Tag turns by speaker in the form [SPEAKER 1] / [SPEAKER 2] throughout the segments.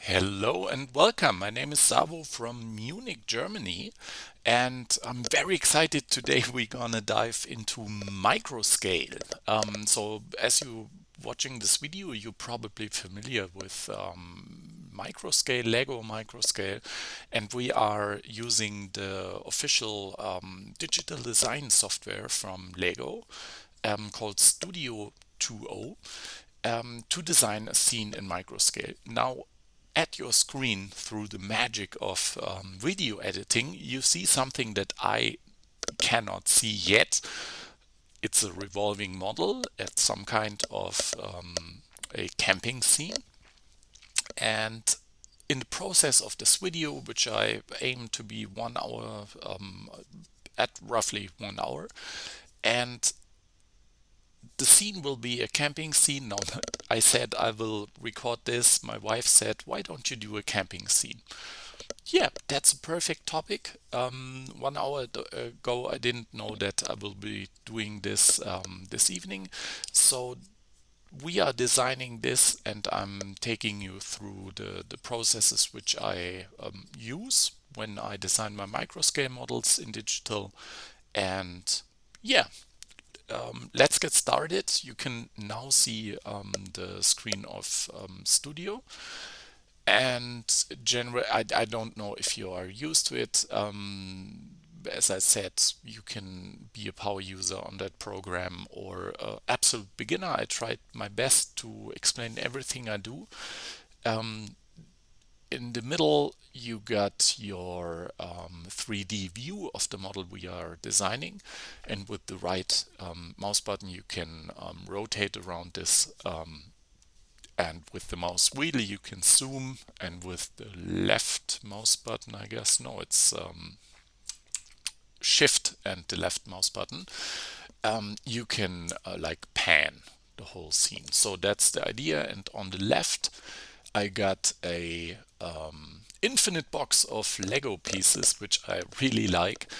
[SPEAKER 1] Hello and welcome. My name is Savo from Munich, Germany, and I'm very excited today. We're gonna dive into Microscale. So, as you watching this video, you're probably familiar with Microscale, Lego Microscale, and we are using the official digital design software from Lego called Studio 2.0 to design a scene in Microscale. Now, at your screen, through the magic of video editing, you see something that I cannot see yet. It's a revolving model at some kind of a camping scene. And in the process of this video, which I aim to be 1 hour, at roughly 1 hour, and the scene will be a camping scene. Now, I said I will record this. My wife said, why don't you do a camping scene? Yeah, that's a perfect topic. 1 hour ago, I didn't know that I will be doing this this evening. So we are designing this, and I'm taking you through the processes which I use when I design my microscale models in digital. And yeah, let's get started. You can now see the screen of Studio. And generally, I don't know if you are used to it. As I said, you can be a power user on that program or absolute beginner. I tried my best to explain everything I do. Um, in the middle, you got your 3D view of the model we are designing, and with the right mouse button, you can rotate around this. And with the mouse wheel, you can zoom, and with the left mouse button, I guess, no, it's shift and the left mouse button, you can like pan the whole scene. So that's the idea. And on the left, I got a infinite box of Lego pieces, which I really like.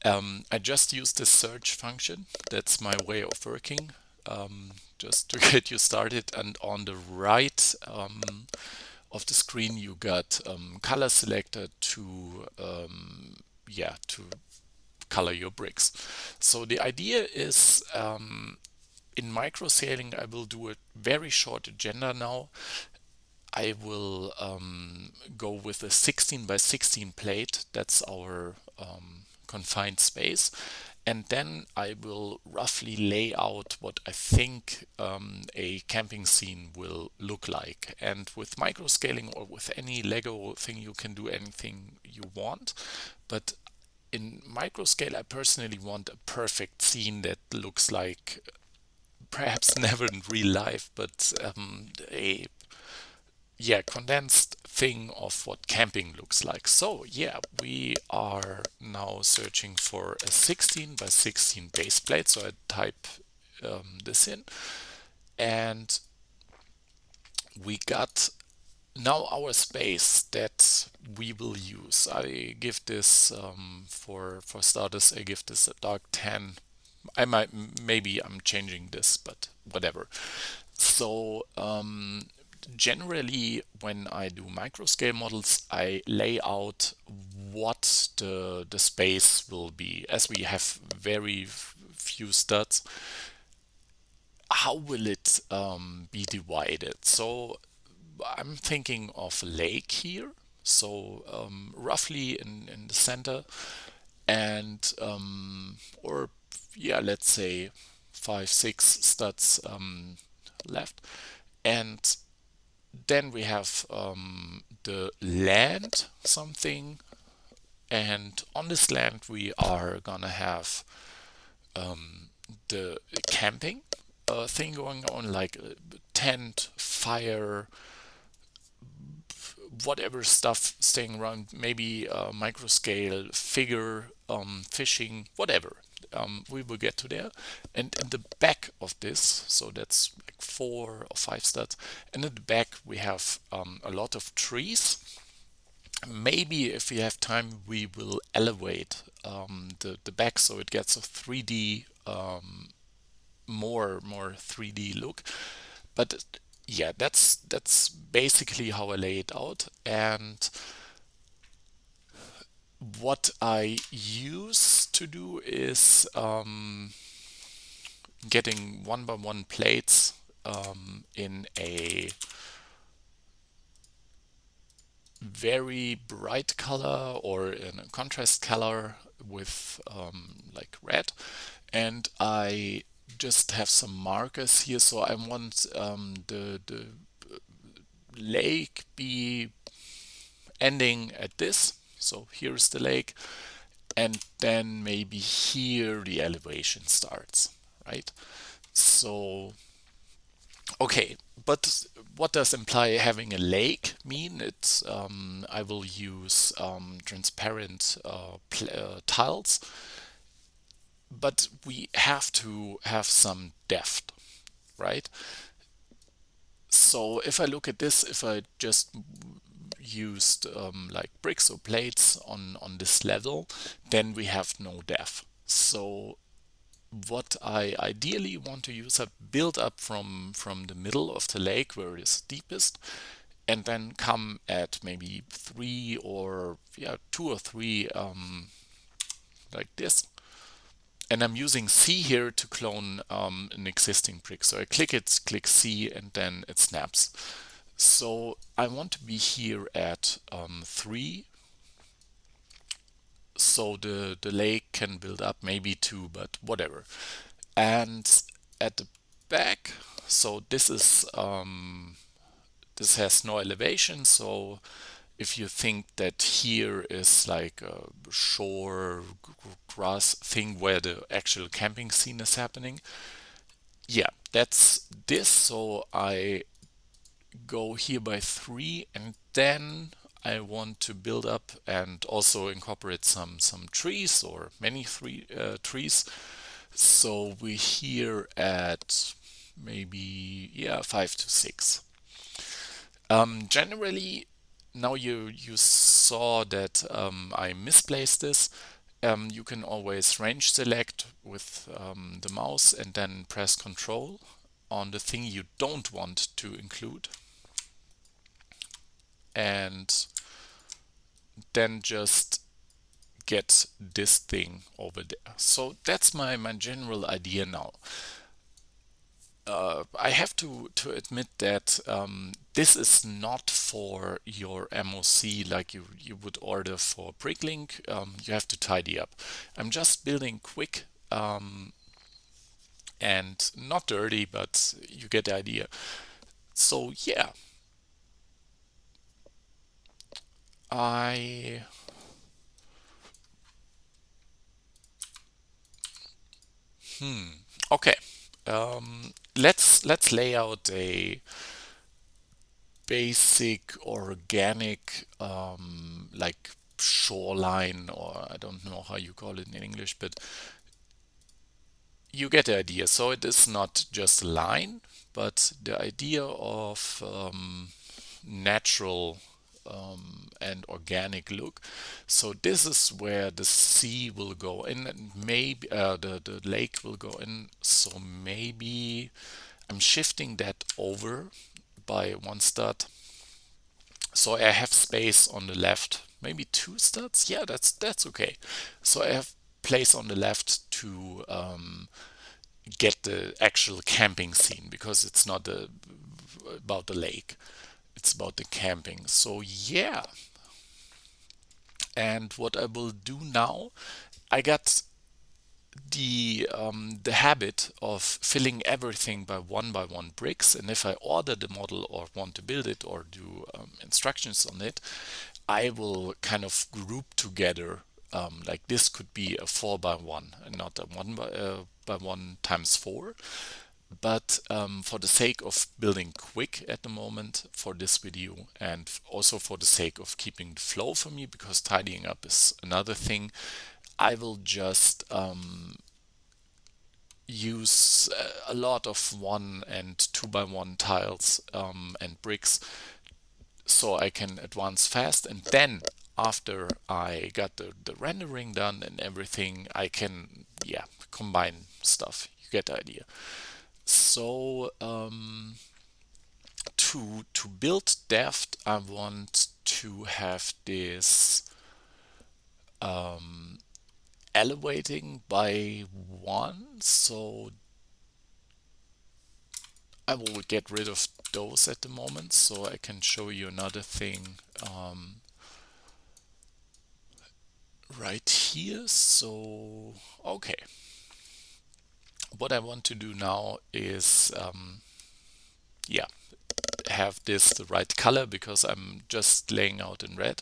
[SPEAKER 1] I just use the search function. That's my way of working, just to get you started. And on the right of the screen, you got color selector to yeah, to color your bricks. So the idea is, in microscaling, I will do a very short agenda now. I will go with a 16 by 16 plate. That's our confined space. And then I will roughly lay out what I think a camping scene will look like. And with microscaling or with any Lego thing, you can do anything you want. But in microscale, I personally want a perfect scene that looks like, perhaps never in real life, but a condensed thing of what camping looks like. So yeah, we are now searching for a 16 by 16 base plate. So I type this in, and we got now our space that we will use. I give this for starters, I give this a dark 10. I might, maybe I'm changing this, but whatever. So generally, when I do microscale models, I lay out what the space will be. As we have very few studs, how will it be divided? So I'm thinking of a lake here, so roughly in the center, and or yeah, let's say 5, 6 studs left, and then we have the land something, and on this land we are gonna have the camping thing going on, like tent, fire, whatever stuff staying around, maybe microscale, figure, fishing, whatever. We will get to there. And in the back of this, so that's like 4 or 5 studs, and in the back we have a lot of trees. Maybe if we have time, we will elevate the back so it gets a 3D, more 3D look. But yeah, that's basically how I lay it out. And what I use to do is getting one by one plates in a very bright color or in a contrast color with like red, and I just have some markers here. So I want the lake be ending at this. So here's the lake, and then maybe here the elevation starts, right? So okay, but what does imply having a lake mean? It's I will use transparent tiles, but we have to have some depth, right? So if I look at this, if I just used like bricks or plates on this level, then we have no depth. So what I ideally want to use, I build up from the middle of the lake where it is deepest, and then come at maybe three or yeah, two or three like this. And I'm using C here to clone an existing brick. So I click it, click C, and then it snaps. So I want to be here at 3, so the lake can build up, maybe 2, but whatever. And at the back, so this has no elevation. So if you think that here is like a shore grass thing where the actual camping scene is happening, yeah, that's this. So I go here by 3, and then I want to build up and also incorporate some trees or many trees. So we're here at maybe yeah 5 to 6. Generally, now you saw that I misplaced this. You can always range select with the mouse and then press Control on the thing you don't want to include, and then just get this thing over there. So that's my general idea now. I have to admit that this is not for your MOC like you would order for Bricklink. You have to tidy up. I'm just building quick and not dirty, but you get the idea. So yeah, I okay. Let's lay out a basic organic like shoreline, or I don't know how you call it in English, but you get the idea. So it is not just a line, but the idea of natural and organic look. So this is where the sea will go in, and maybe the lake will go in. So maybe I'm shifting that over by 1 stud. So I have space on the left, maybe 2 studs. Yeah, that's okay. So I have place on the left to get the actual camping scene, because it's not about the lake, it's about the camping. So yeah, and what I will do now, I got the habit of filling everything by one bricks, and if I order the model or want to build it or do instructions on it, I will kind of group together. Like this could be a 4 by 1 and not a 1 by 1 times 4. But for the sake of building quick at the moment for this video, and also for the sake of keeping the flow for me, because tidying up is another thing, I will just use a lot of 1 and 2 by 1 tiles and bricks, so I can advance fast. And then after I got the rendering done and everything, I can, yeah, combine stuff. You get the idea. So to build depth, I want to have this elevating by 1. So I will get rid of those at the moment, so I can show you another thing right here. So okay, what I want to do now is yeah, have this the right color because I'm just laying out in red.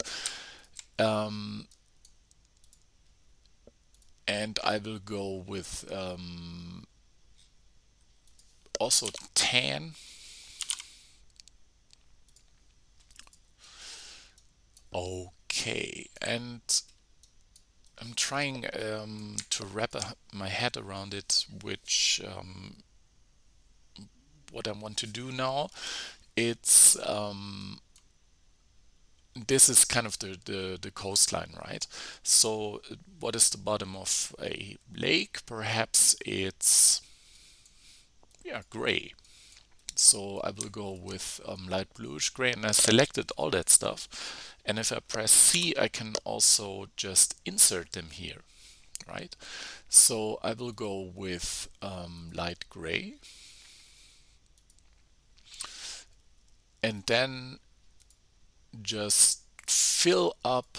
[SPEAKER 1] And I will go with also tan. Okay, and I'm trying to wrap my head around it, which what I want to do now. It's this is kind of the coastline, right? So what is the bottom of a lake? Perhaps it's, yeah, gray. So I will go with light bluish gray, and I selected all that stuff. And if I press C, I can also just insert them here, right? So I will go with light gray, and then just fill up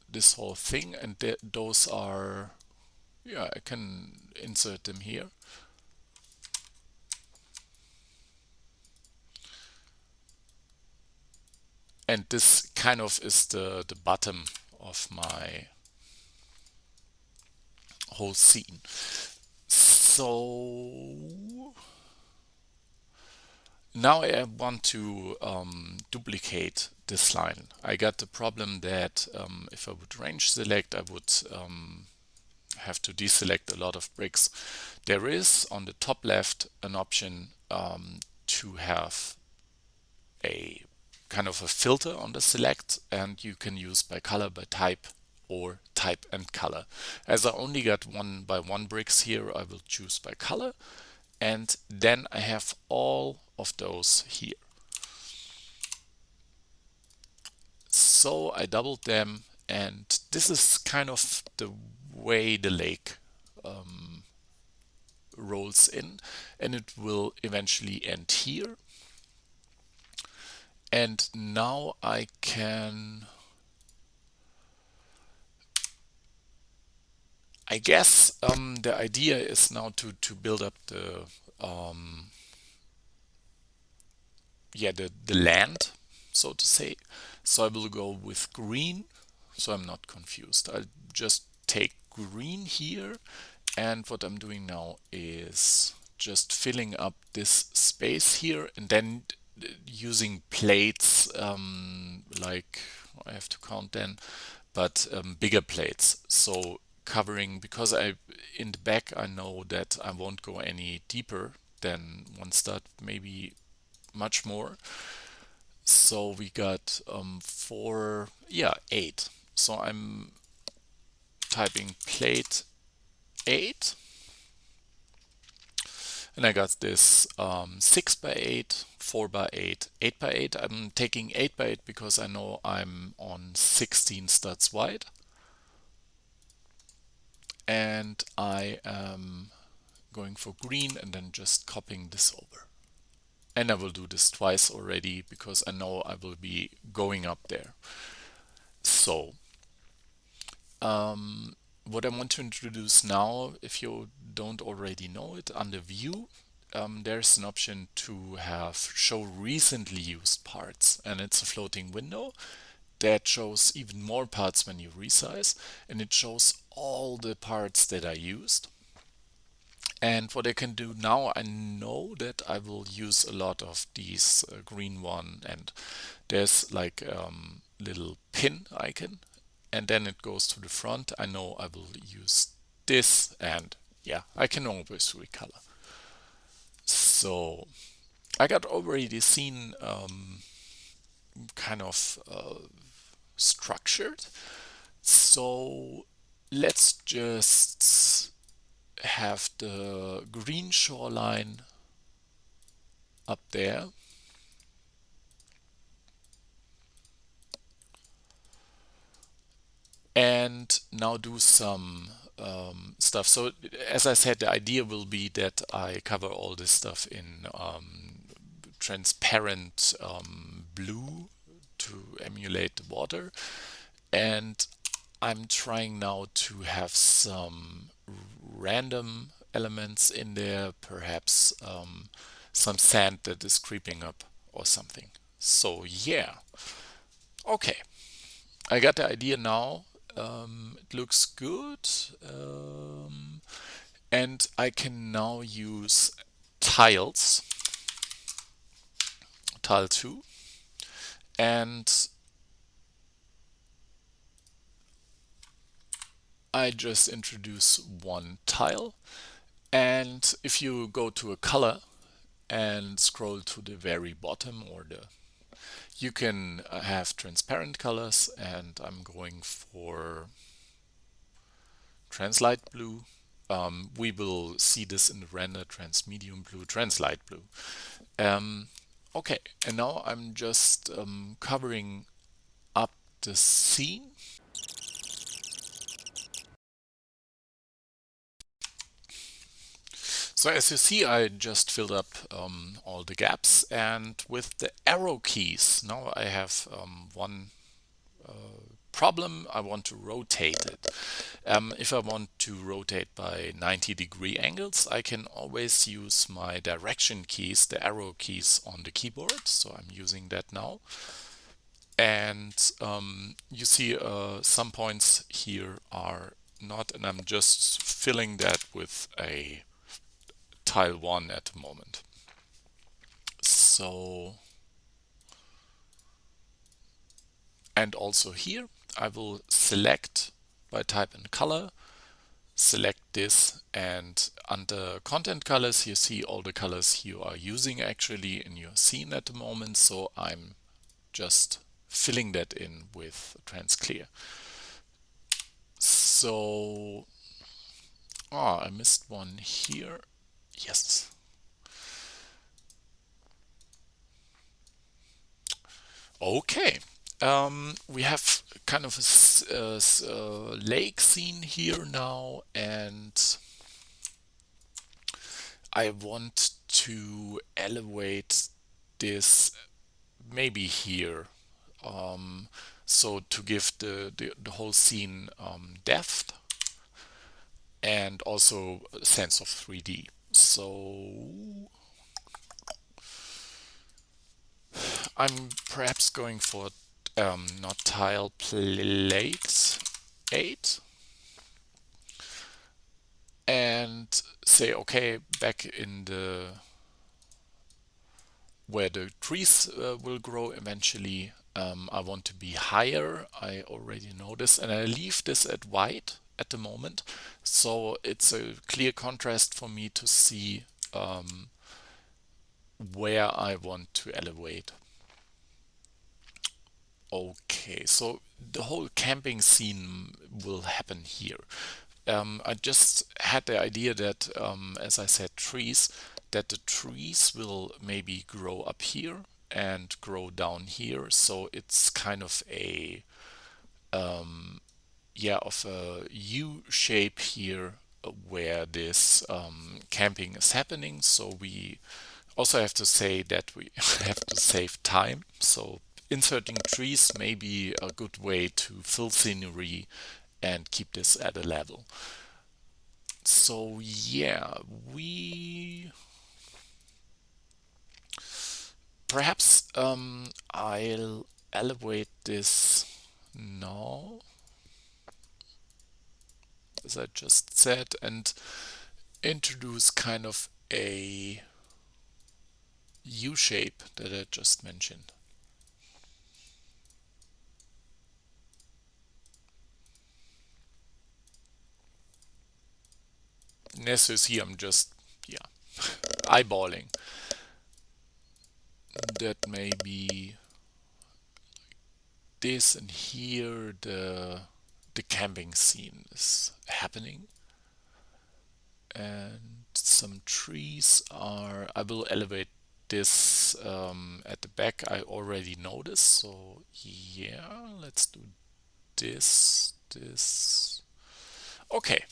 [SPEAKER 1] this whole thing, and those are, yeah, I can insert them here. And this kind of is the bottom of my whole scene. So now I want to duplicate this line. I got the problem that if I would range select, I would have to deselect a lot of bricks. There is on the top left an option to have a kind of a filter on the select, and you can use by color, by type, or type and color. As I only got 1 by 1 bricks here, I will choose by color, and then I have all of those here. So I doubled them, and this is kind of the way the lake rolls in, and it will eventually end here. And now I can, I guess the idea is now to build up the yeah, the land, so to say. So I will go with green, so I'm not confused. I'll just take green here, and what I'm doing now is just filling up this space here, and then using plates, like I have to count then, but bigger plates. So covering, because I in the back I know that I won't go any deeper than 1 stud, maybe much more. So we got 4, yeah, 8. So I'm typing plate 8, and I got this 6 by 8, 4 by 8, 8 by 8. I'm taking 8 by 8 because I know I'm on 16 studs wide, and I am going for green and then just copying this over. And I will do this twice already because I know I will be going up there. So what I want to introduce now, if you don't already know it, under view, there's an option to have show recently used parts, and it's a floating window that shows even more parts when you resize, and it shows all the parts that I used. And what I can do now, I know that I will use a lot of these green one, and there's like little pin icon, and then it goes to the front. I know I will use this, and yeah, I can always recolor. So I got already seen kind of structured. So let's just have the green shoreline up there. And now do some stuff. So as I said, the idea will be that I cover all this stuff in transparent blue to emulate the water. And I'm trying now to have some random elements in there, perhaps some sand that is creeping up or something. So yeah, okay. I got the idea now. It looks good. And I can now use tiles, tile 2, and I just introduce one tile. And if you go to a color and scroll to the very bottom, you can have transparent colors, and I'm going for translight blue. We will see this in the render, transmedium blue, translight blue. Okay, and now I'm just covering up the scene. So as you see, I just filled up all the gaps, and with the arrow keys, now I have one problem. I want to rotate it. If I want to rotate by 90-degree angles, I can always use my direction keys, the arrow keys on the keyboard. So I'm using that now. And you see some points here are not, and I'm just filling that with a tile 1 at the moment. So, and also here, I will select by type and color, select this, and under content colors, you see all the colors you are using actually in your scene at the moment. So I'm just filling that in with transclear. So, I missed one here. Yes. Okay. We have kind of a lake scene here now, and I want to elevate this maybe here. So to give the whole scene depth and also a sense of 3D. So I'm perhaps going for not tile, plate 8, and say okay, back in the where the trees will grow eventually, I want to be higher. I already know this, and I leave this at white at the moment, so it's a clear contrast for me to see where I want to elevate. Okay, so the whole camping scene will happen here. I just had the idea that, as I said, trees, that the trees will maybe grow up here and grow down here. So it's kind of a, yeah, of a U shape here where this camping is happening. So we also have to say that we have to save time. So inserting trees may be a good way to fill scenery and keep this at a level. So yeah, we perhaps I'll elevate this now, as I just said, and introduce kind of a U shape that I just mentioned. And as you see, I'm just, yeah, eyeballing. That may be this, and here the camping scene is happening. And some trees are, I will elevate this at the back I already noticed. So yeah, let's do this. Okay,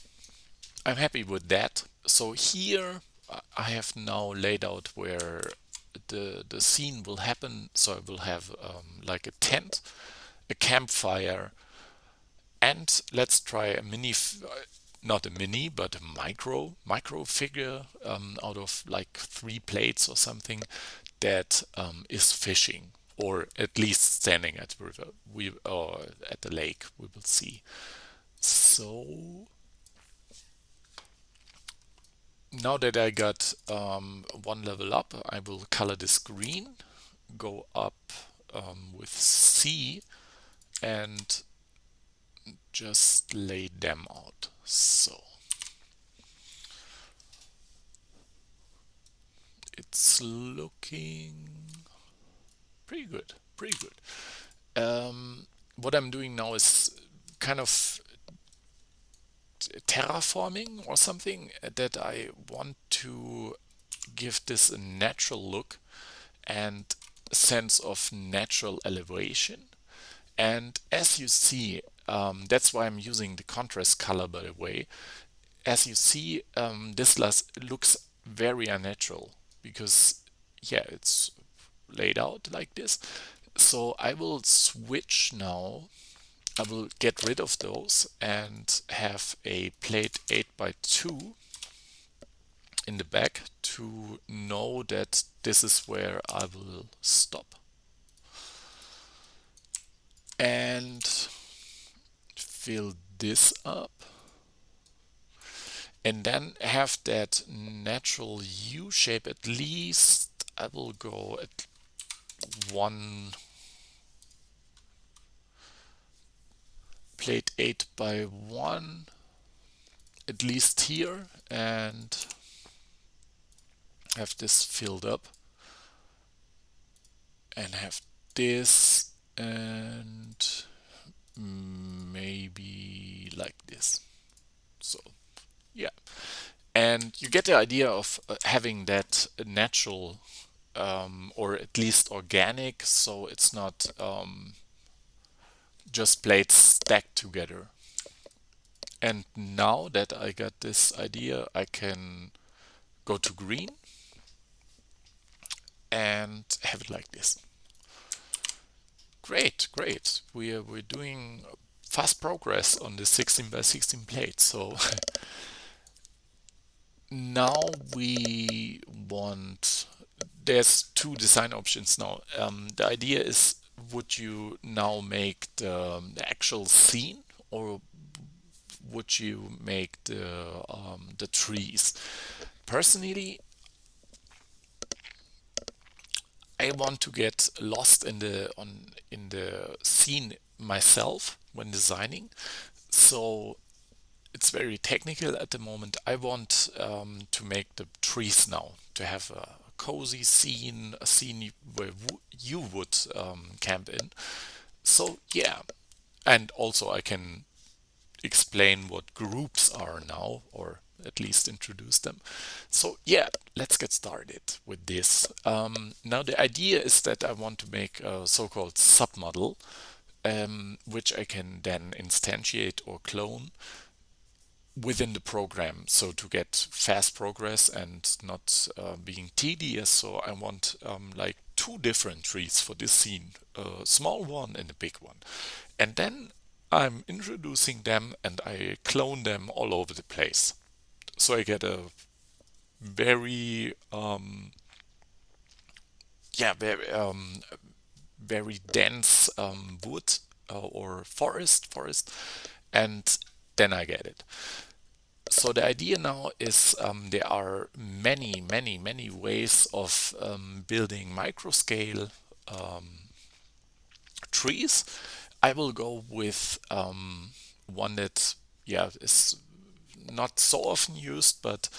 [SPEAKER 1] I'm happy with that. So here I have now laid out where the scene will happen. So I will have like a tent, a campfire, and let's try a not a mini, but a micro figure out of like 3 plates or something that is fishing, or at least standing at the river. We or at the lake. We will see. So now that I got one level up, I will color this green, go up with C, and just lay them out. So it's looking pretty good, pretty good. What I'm doing now is kind of terraforming or something that I want to give this a natural look and sense of natural elevation. And as you see, that's why I'm using the contrast color, by the way. As you see, this looks very unnatural because, yeah, it's laid out like this. So I will switch now. I will get rid of those and have a plate 8 by 2 in the back to know that this is where I will stop. And fill this up. And then have that natural U shape at least. I will go at 1 plate 8 by 1 at least here, and have this filled up, and have this, and maybe like this. So yeah, and you get the idea of having that natural or at least organic, so it's not just plates stacked together. And now that I got this idea, I can go to green and have it like this. Great, great. We're doing fast progress on the 16 by 16 plate. So now we want, there's 2 design options now. The idea is, would you now make the actual scene, or would you make the trees? Personally, I want to get lost in the scene myself when designing. So it's very technical at the moment. I want to make the trees now, to have a cozy scene, a scene where you would camp in. So yeah, and also I can explain what groups are now, or at least introduce them. So yeah, let's get started with this. Now the idea is that I want to make a so-called submodel, which I can then instantiate or clone within the program, so to get fast progress and not being tedious. So I want like 2 different trees for this scene, a small one and a big one. And then I'm introducing them and I clone them all over the place. So I get a very very dense wood or forest, and then I get it. So the idea now is there are many ways of building microscale trees. I will go with one that, yeah, is not so often used, but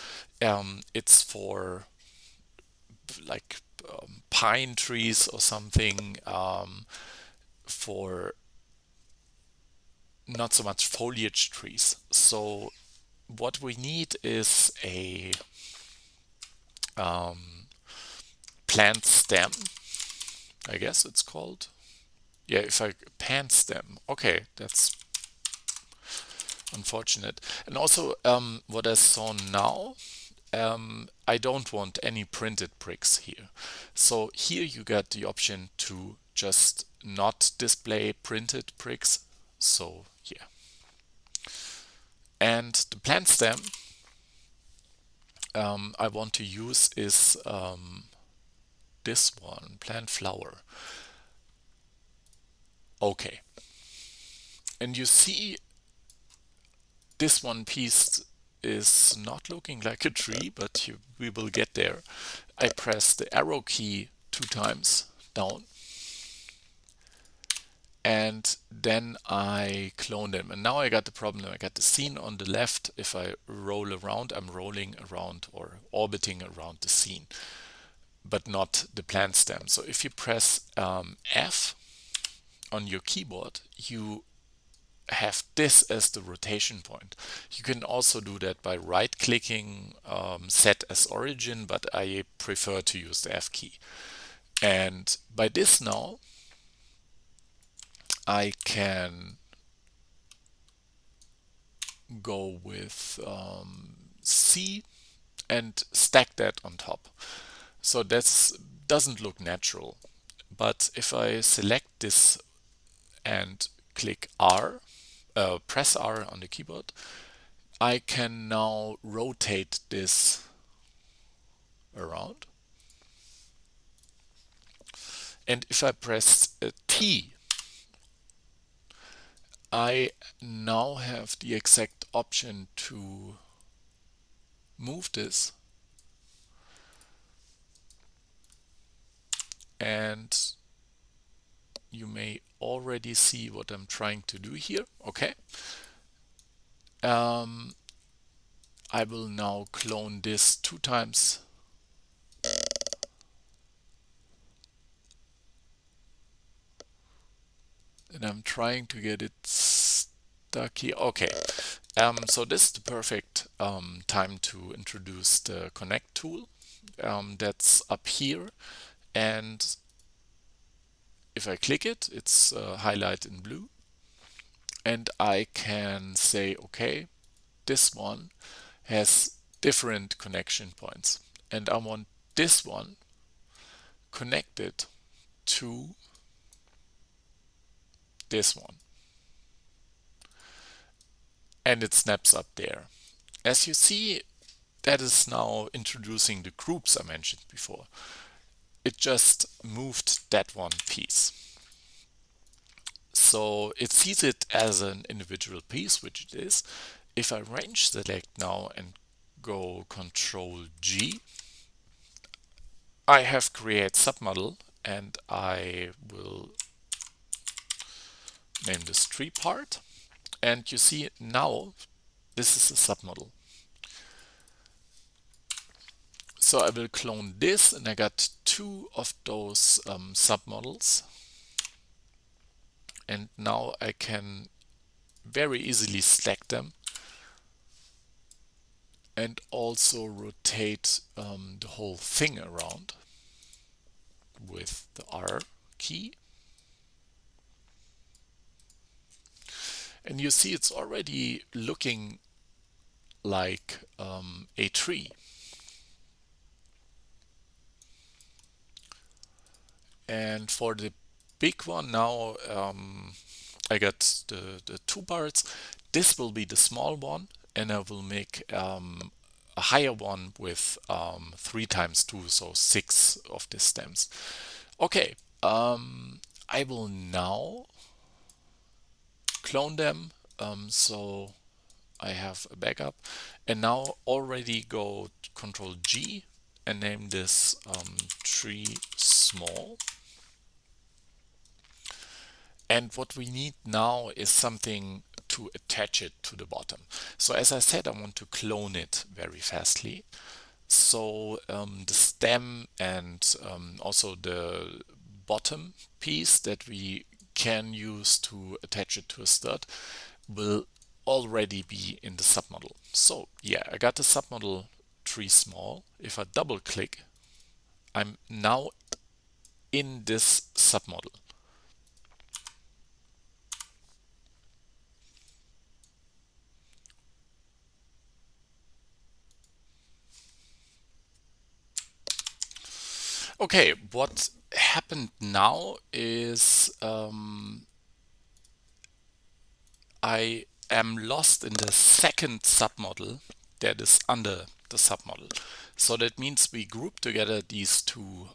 [SPEAKER 1] it's for like pine trees or something, for not so much foliage trees. So what we need is a plant stem, I guess it's called. Yeah, if I pan stem, okay, that's unfortunate. And also, what I saw now, I don't want any printed bricks here. So here you get the option to just not display printed bricks. So yeah. And the plant stem I want to use is this one, plant flower. Okay. And you see this one piece is not looking like a tree, but we will get there. I press the arrow key 2 times down, and then I clone them. And now I got the problem. I got the scene on the left. If I roll around, I'm rolling around or orbiting around the scene, but not the plant stem. So if you press F on your keyboard, you have this as the rotation point. You can also do that by right-clicking, set as origin, but I prefer to use the F key. And by this now, I can go with C and stack that on top. So that doesn't look natural. But if I select this and click R, press R on the keyboard, I can now rotate this around. And if I press T, I now have the exact option to move this. And you may already see what I'm trying to do here. Okay. I will now clone this 2 times. And I'm trying to get it stuck here. Okay. So this is the perfect time to introduce the connect tool. That's up here. And if I click it, it's highlighted in blue. And I can say, okay, this one has different connection points. And I want this one connected to this one. And it snaps up there. As you see, that is now introducing the groups I mentioned before. It just moved that one piece. So it sees it as an individual piece, which it is. If I range select now and go Control G, I have create submodel, and I will name this tree part. And you see now this is a submodel. So I will clone this, and I got 2 of those submodels. And now I can very easily stack them and also rotate the whole thing around with the R key. And you see it's already looking like a tree. And for the big one now, I got the 2 parts. This will be the small one, and I will make a higher one with 3 times 2, so 6 of the stems. Okay, I will now clone them, so I have a backup, and now already go Control G and name this tree small. And what we need now is something to attach it to the bottom. So as I said, I want to clone it very fastly. So the stem and also the bottom piece that we can use to attach it to a stud will already be in the submodel. So yeah, I got the submodel tree small. If I double click, I'm now in this submodel. Okay, what happened now is I am lost in the second submodel that is under the submodel. So that means we group together these two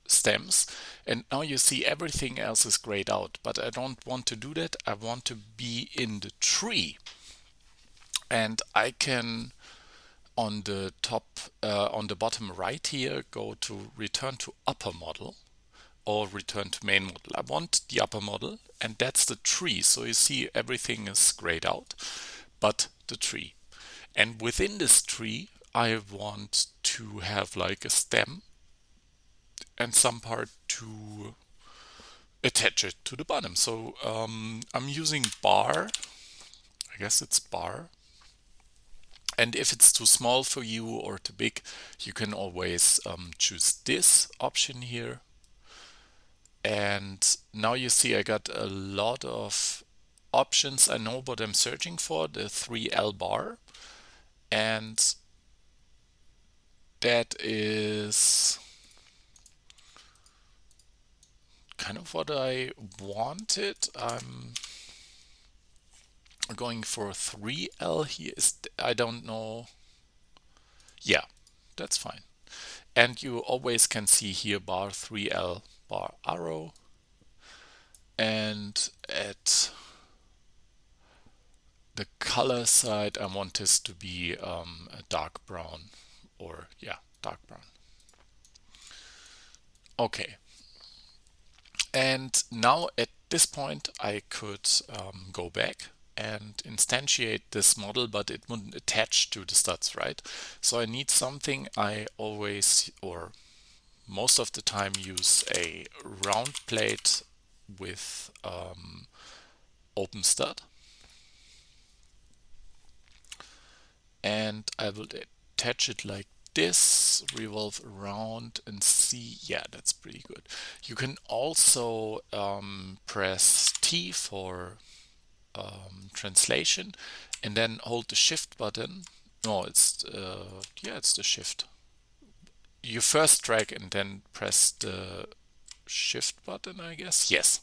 [SPEAKER 1] stems, and now you see everything else is grayed out, but I don't want to do that. I want to be in the tree, and I can on the top on the bottom right here go to return to upper model or return to main model. I want the upper model, and that's the tree. So you see everything is grayed out but the tree, and within this tree I want to have like a stem and some part to attach it to the bottom. So I'm using bar, I guess it's bar. And if it's too small for you or too big, you can always choose this option here. And now you see I got a lot of options. I know what I'm searching for, the 3L bar. And that is kind of what I wanted. I'm going for 3L here. I don't know. Yeah, that's fine. And you always can see here bar 3L bar arrow. And at the color side, I want this to be a dark brown, or yeah, dark brown. Okay. And now at this point, I could go back and instantiate this model, but it wouldn't attach to the studs, right? So I need something. I always, or most of the time, use a round plate with open stud. And I will attach it like this, revolve around and see. Yeah, that's pretty good. You can also press T for translation and then hold the shift button. No, it's yeah, it's the shift. You first drag and then press the shift button, I guess. Yes.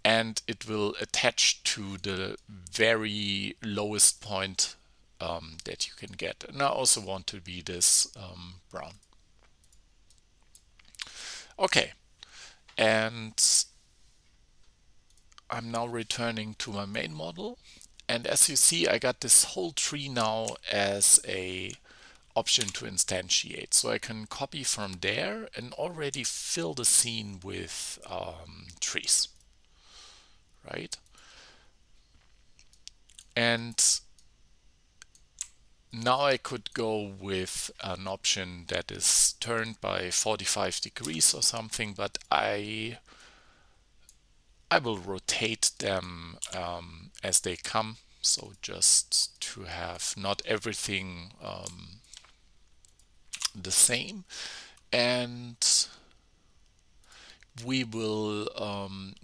[SPEAKER 1] And it will attach to the very lowest point that you can get. And I also want to be this brown. Okay, and I'm now returning to my main model. And as you see, I got this whole tree now as a option to instantiate. So I can copy from there and already fill the scene with trees, right? And now I could go with an option that is turned by 45 degrees or something, but I will rotate them as they come. So just to have not everything the same. And we will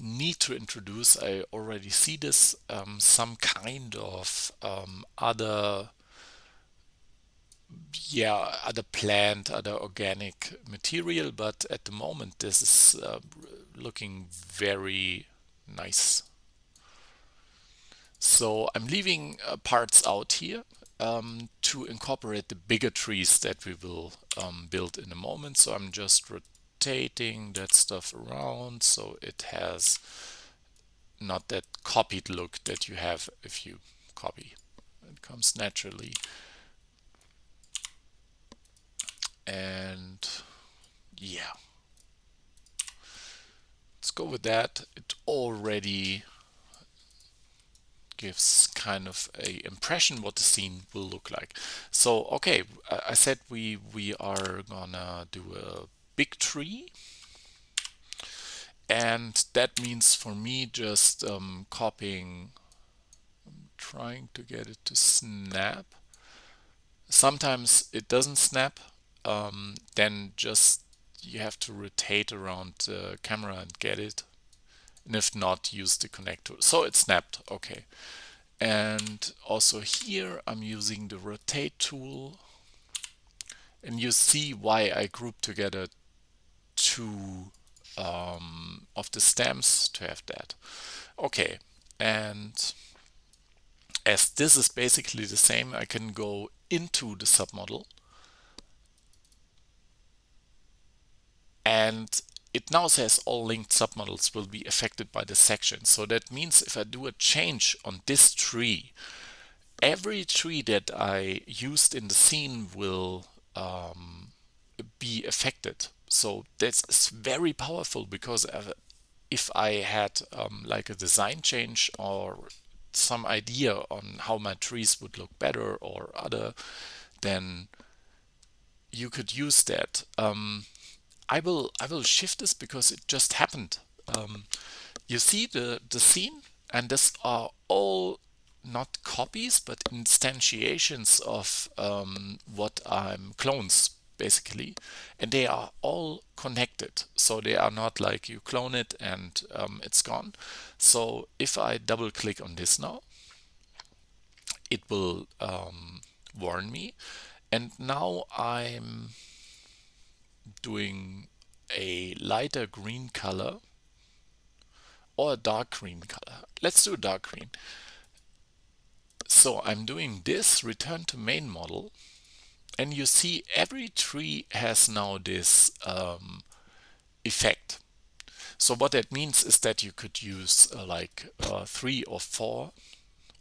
[SPEAKER 1] need to introduce, I already see this, some kind of other plant, other organic material, but at the moment this is looking very nice. So I'm leaving parts out here to incorporate the bigger trees that we will build in a moment. So I'm just rotating that stuff around so it has not that copied look that you have if you copy. It comes naturally. And yeah, let's go with that. It already gives kind of a impression what the scene will look like. So okay, I said we are gonna do a big tree, and that means for me just copying, trying to get it to snap. Sometimes it doesn't snap. then just you have to rotate around the camera and get it. And if not, use the connector. So it snapped, okay. And also here I'm using the rotate tool, and you see why I grouped together two of the stems to have that. Okay, and as this is basically the same, I can go into the submodel, and it now says all linked submodels will be affected by the section. So that means if I do a change on this tree, every tree that I used in the scene will be affected. So that's very powerful, because if I had like a design change or some idea on how my trees would look better or other, then you could use that. I will shift this because it just happened. You see the scene, and this are all not copies but instantiations of what I'm clones basically, and they are all connected. So they are not like you clone it and it's gone. So if I double click on this now, it will warn me, and now I'm doing a lighter green color or a dark green color. Let's do a dark green. So I'm doing this, return to main model, and you see every tree has now this effect. So what that means is that you could use 3 or 4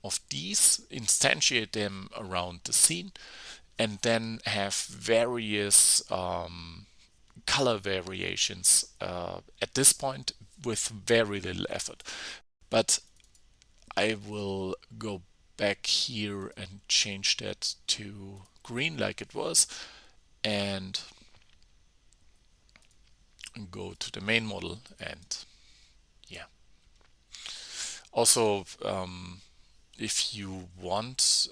[SPEAKER 1] of these, instantiate them around the scene, and then have various color variations at this point with very little effort. But I will go back here and change that to green like it was, and go to the main model, and yeah. Also, if you want,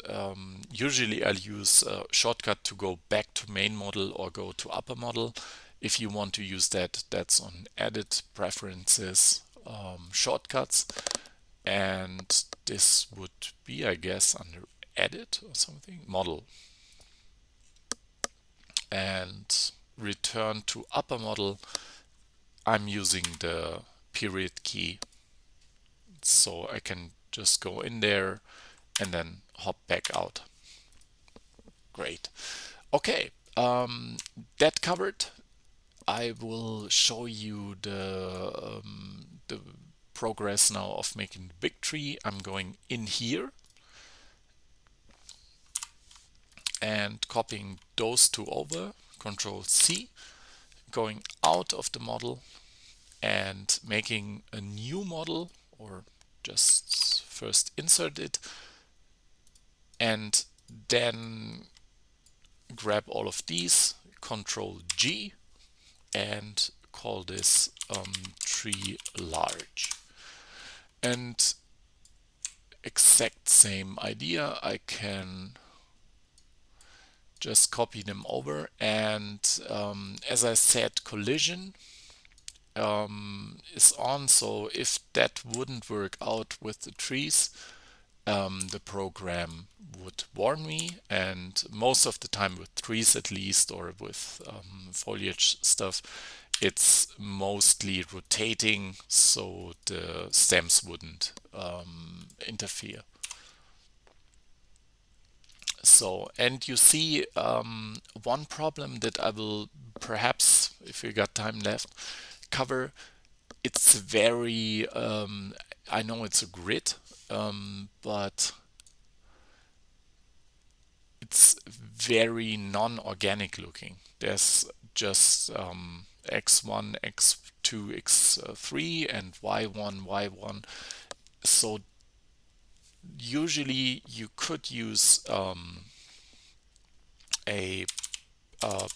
[SPEAKER 1] usually I'll use a shortcut to go back to main model or go to upper model. If you want to use that, that's on Edit, Preferences, Shortcuts, and this would be, I guess, under Edit or something, Model, and return to upper model. I'm using the period key, so I can just go in there and then hop back out. Great. Okay, that covered. I will show you the progress now of making the big tree. I'm going in here and copying those two over, Control C, going out of the model and making a new model, or just first insert it, and then grab all of these, Control G, and call this tree large. And exact same idea, I can just copy them over, and as I said, collision is on, so if that wouldn't work out with the trees, the program would warn me, and most of the time with trees at least, or with foliage stuff, it's mostly rotating, so the stems wouldn't interfere. So, and you see one problem that I will perhaps, if we got time left, cover. It's very, I know it's a grid, but it's very non-organic looking. There's just x1, x2, x3, and y1, y1. So usually you could use a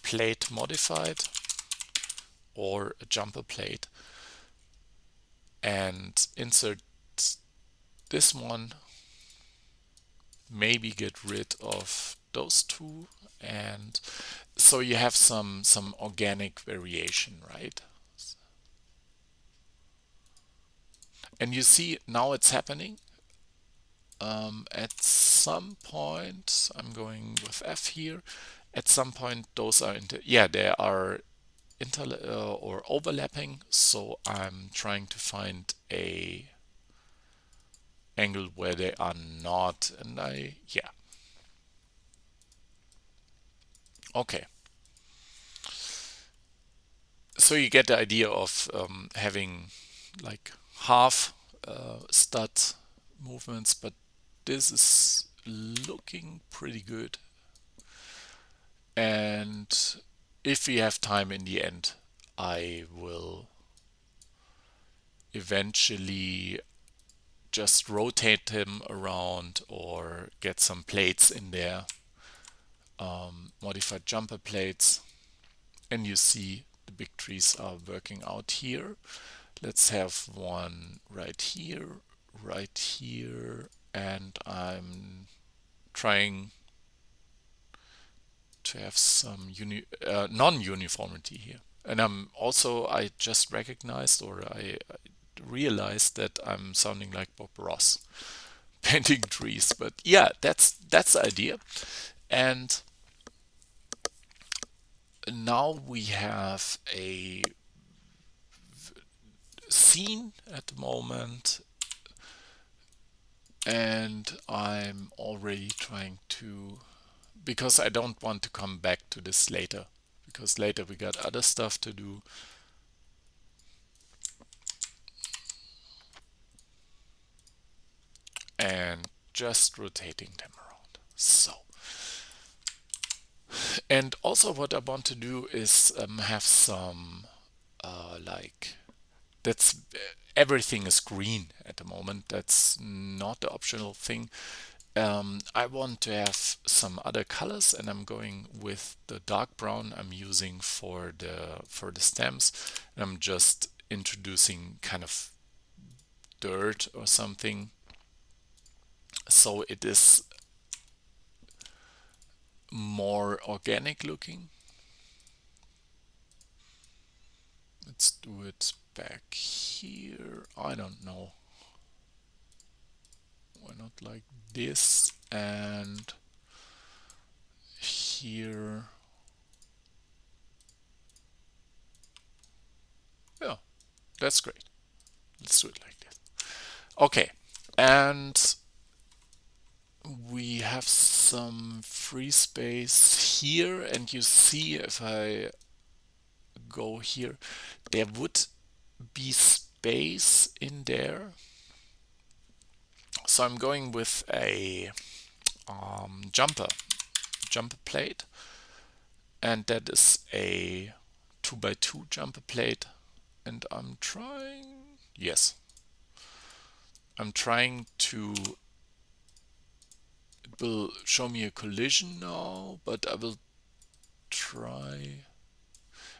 [SPEAKER 1] plate modified or a jumper plate and insert this one maybe get rid of those two, and so you have some organic variation, right? And you see now it's happening. At some point, I'm going with F here. At some point, those are yeah, they are or overlapping. So I'm trying to find a angle where they are not, and yeah, okay. So you get the idea of having like half stud movements, but this is looking pretty good. And if we have time in the end, I will eventually just rotate him around or get some plates in there, modified jumper plates. And you see the big trees are working out here. Let's have one right here, and I'm trying to have some non-uniformity here. And I just recognized, or I realized that I'm sounding like Bob Ross painting trees. But yeah, that's the idea. And now we have a scene at the moment, and I'm already trying to, because I don't want to come back to this later, because later we got other stuff to do. And just rotating them around. So, and also what I want to do is have some like that's everything is green at the moment. That's not the optional thing. I want to have some other colors, and I'm going with the dark brown I'm using for the stems. And I'm just introducing kind of dirt or something, so it is more organic looking. Let's do it back here. I don't know. Why not like this? And here. Yeah, that's great. Let's do it like this. Okay. And we have some free space here. And you see, if I go here, there would be space in there. So I'm going with a jumper plate, and that is a 2x2 jumper plate. And yes, I'm trying to, it will show me a collision now, but I will try,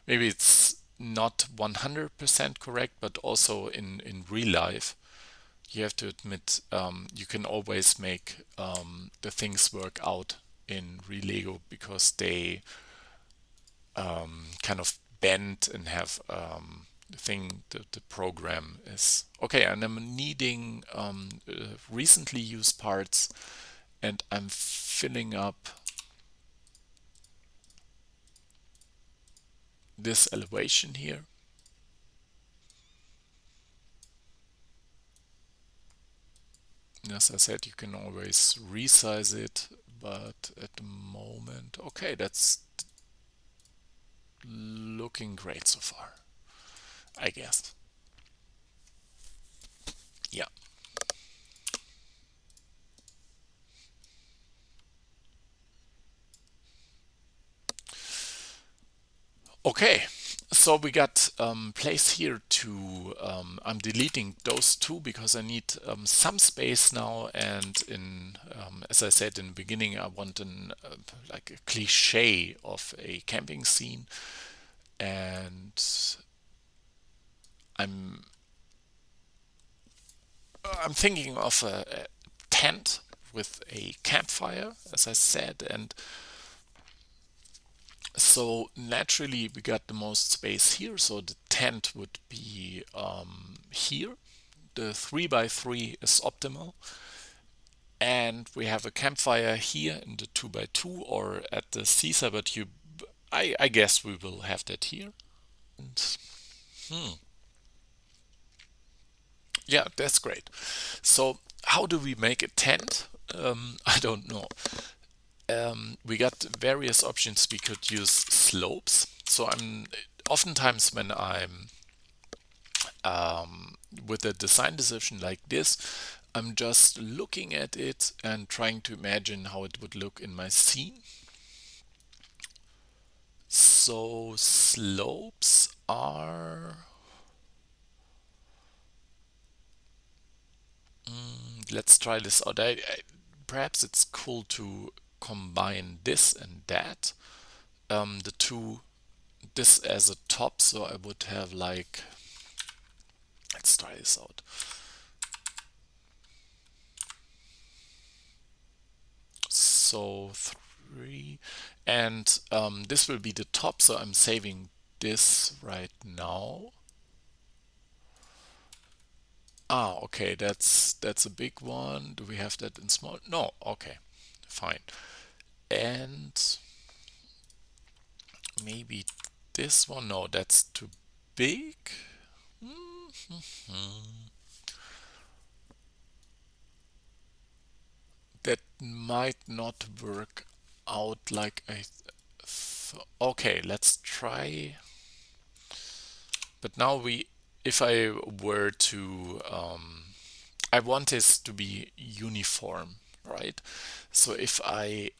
[SPEAKER 1] maybe it's not 100% correct, but also in real life, you have to admit, you can always make the things work out in real Lego, because they kind of bend and have the program is okay. And I'm needing recently used parts, and I'm filling up this elevation here. And as I said, you can always resize it, but at the moment, okay, that's looking great so far, I guess. Yeah. Okay, so we got place here to, I'm deleting those two because I need some space now. And as I said in the beginning, I want like a cliche of a camping scene. And I'm thinking of a tent with a campfire, as I said, and so naturally we got the most space here, so the tent would be here. The 3x3 is optimal, and we have a campfire here in the 2x2 or at the seaside, but I guess we will have that here. And, yeah, that's great. So how do we make a tent? I don't know. We got various options. We could use slopes. So I'm oftentimes when I'm with a design decision like this, I'm just looking at it and trying to imagine how it would look in my scene. So slopes are, let's try this out. Perhaps it's cool to combine this and that. The two, this as a top, so I would have like, let's try this out. So 3, and this will be the top, so I'm saving this right now. Okay, that's a big one. Do we have that in small? No, okay, fine. And maybe this one, no, that's too big. That might not work out like okay, let's try. But now if I were to, I want this to be uniform, right? So if I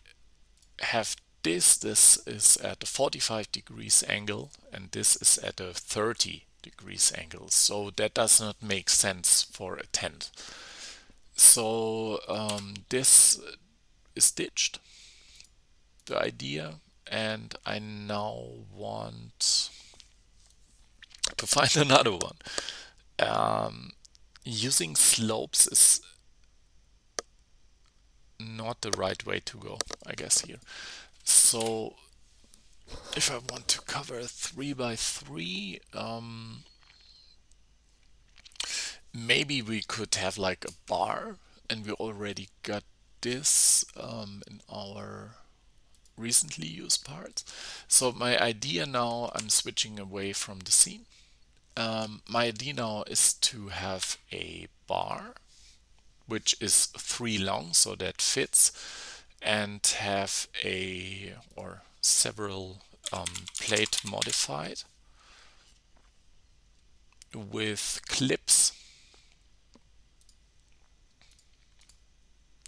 [SPEAKER 1] have this is at a 45 degrees angle, and this is at a 30 degrees angle. So that does not make sense for a tent. So this is stitched, the idea, and I now want to find another one. Using slopes is not the right way to go, I guess, here. So if I want to cover 3x3, maybe we could have like a bar, and we already got this in our recently used parts. So my idea now, I'm switching away from the scene. My idea now is to have a bar, which is 3 long, so that fits, and have a or several plate modified with clips.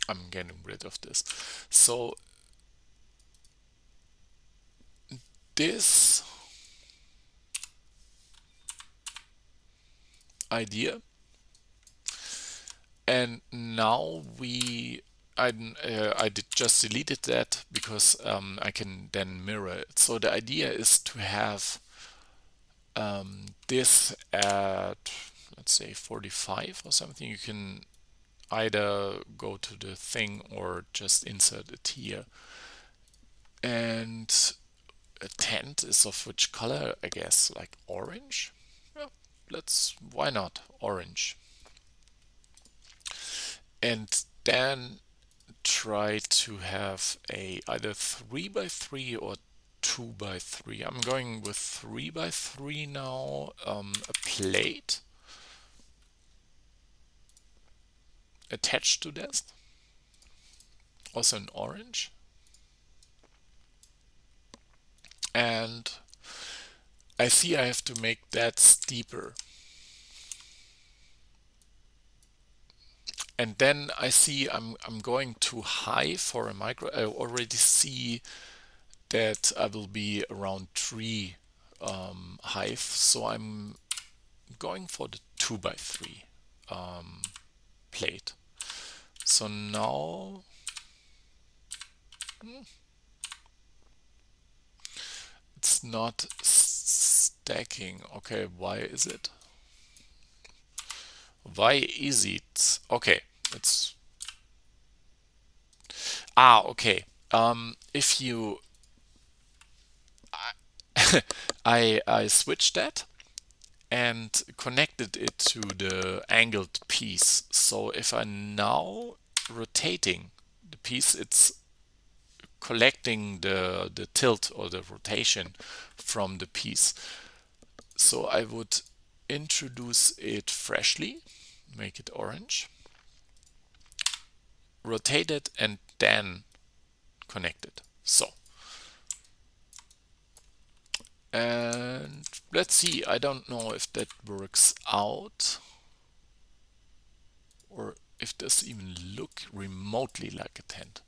[SPEAKER 1] I'm getting rid of this. So this idea, and now I did just deleted that because I can then mirror it. So the idea is to have this at, let's say, 45 or something. You can either go to the thing or just insert it here. And a tent is of which color? I guess like orange. Yeah, why not orange? And then try to have a either 3x3 or 2x3. I'm going with 3x3 now. A plate attached to this, also in orange. And I see I have to make that steeper. And then I see I'm going too high for a micro. I already see that I will be around 3 height, so I'm going for the 2x3 plate. So now it's not stacking. Okay, why is it? Why is it? Okay, it's Okay. If you I switched that and connected it to the angled piece. So if I'm now rotating the piece, it's collecting the tilt or the rotation from the piece. So I would introduce it freshly, make it orange, rotate it, and then connect it. So, and let's see, I don't know if that works out or if this even look remotely like a tent.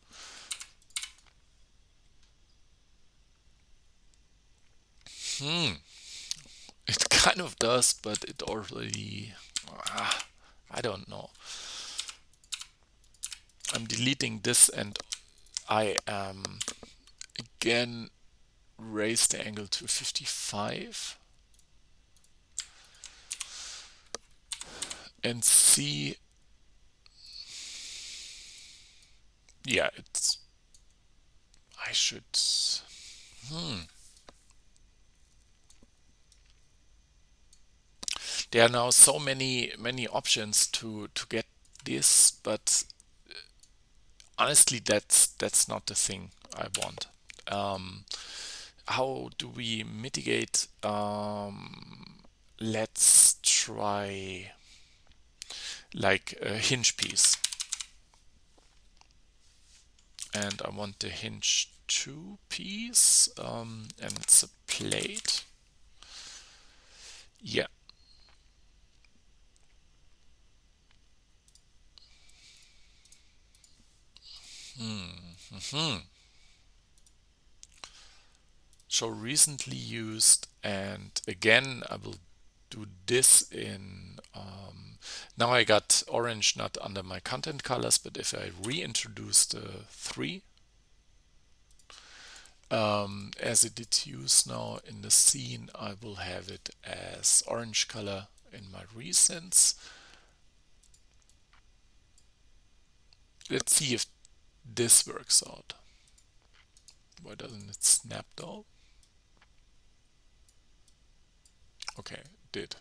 [SPEAKER 1] It kind of does, but it already, I don't know. I'm deleting this and I am again raise the angle to 55 and see, yeah, it's, I should, there are now so many options to get this, but honestly, that's not the thing I want. How do we mitigate? Let's try like a hinge piece, and I want the hinge 2 piece, and it's a plate. Yeah. Show recently used, and again I will do this in now I got orange not under my content colors, but if I reintroduce the 3 as it is used now in the scene, I will have it as orange color in my recents. Let's see if this works out. Why doesn't it snap though? Okay, it did.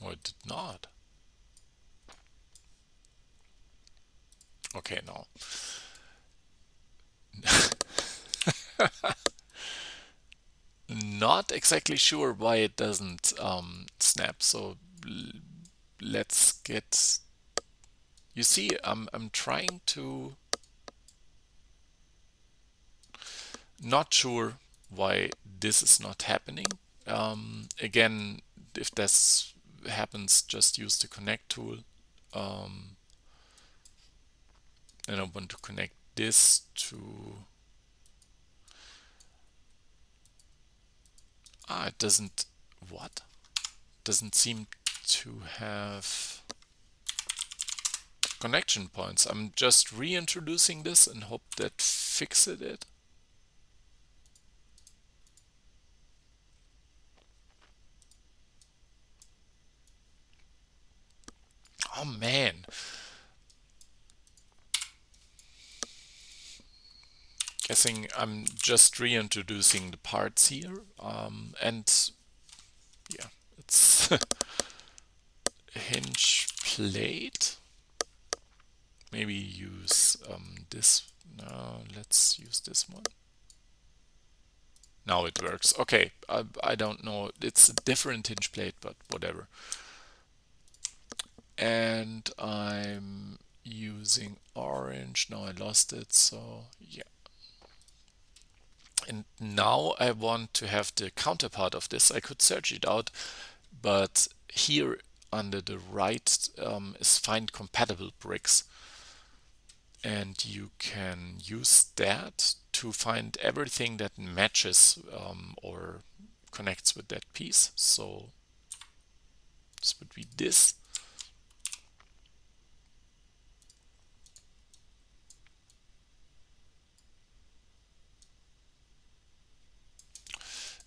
[SPEAKER 1] Or it did not. Okay, no. Not exactly sure why it doesn't snap. So let's get. You see, I'm trying to. Not sure why this is not happening. Again, if this happens, just use the connect tool. And I want to connect this to. It doesn't. What? Doesn't seem to have connection points. I'm just reintroducing this and hope that fixes it. Oh man. Guessing I'm just reintroducing the parts here. And yeah, it's hinge plate. Maybe use this. No, let's use this one. Now it works. Okay, I don't know. It's a different hinge plate, but whatever. And I'm using orange. Now I lost it, so yeah. And now I want to have the counterpart of this. I could search it out, but here under the right is find compatible bricks. And you can use that to find everything that matches or connects with that piece. So this would be this.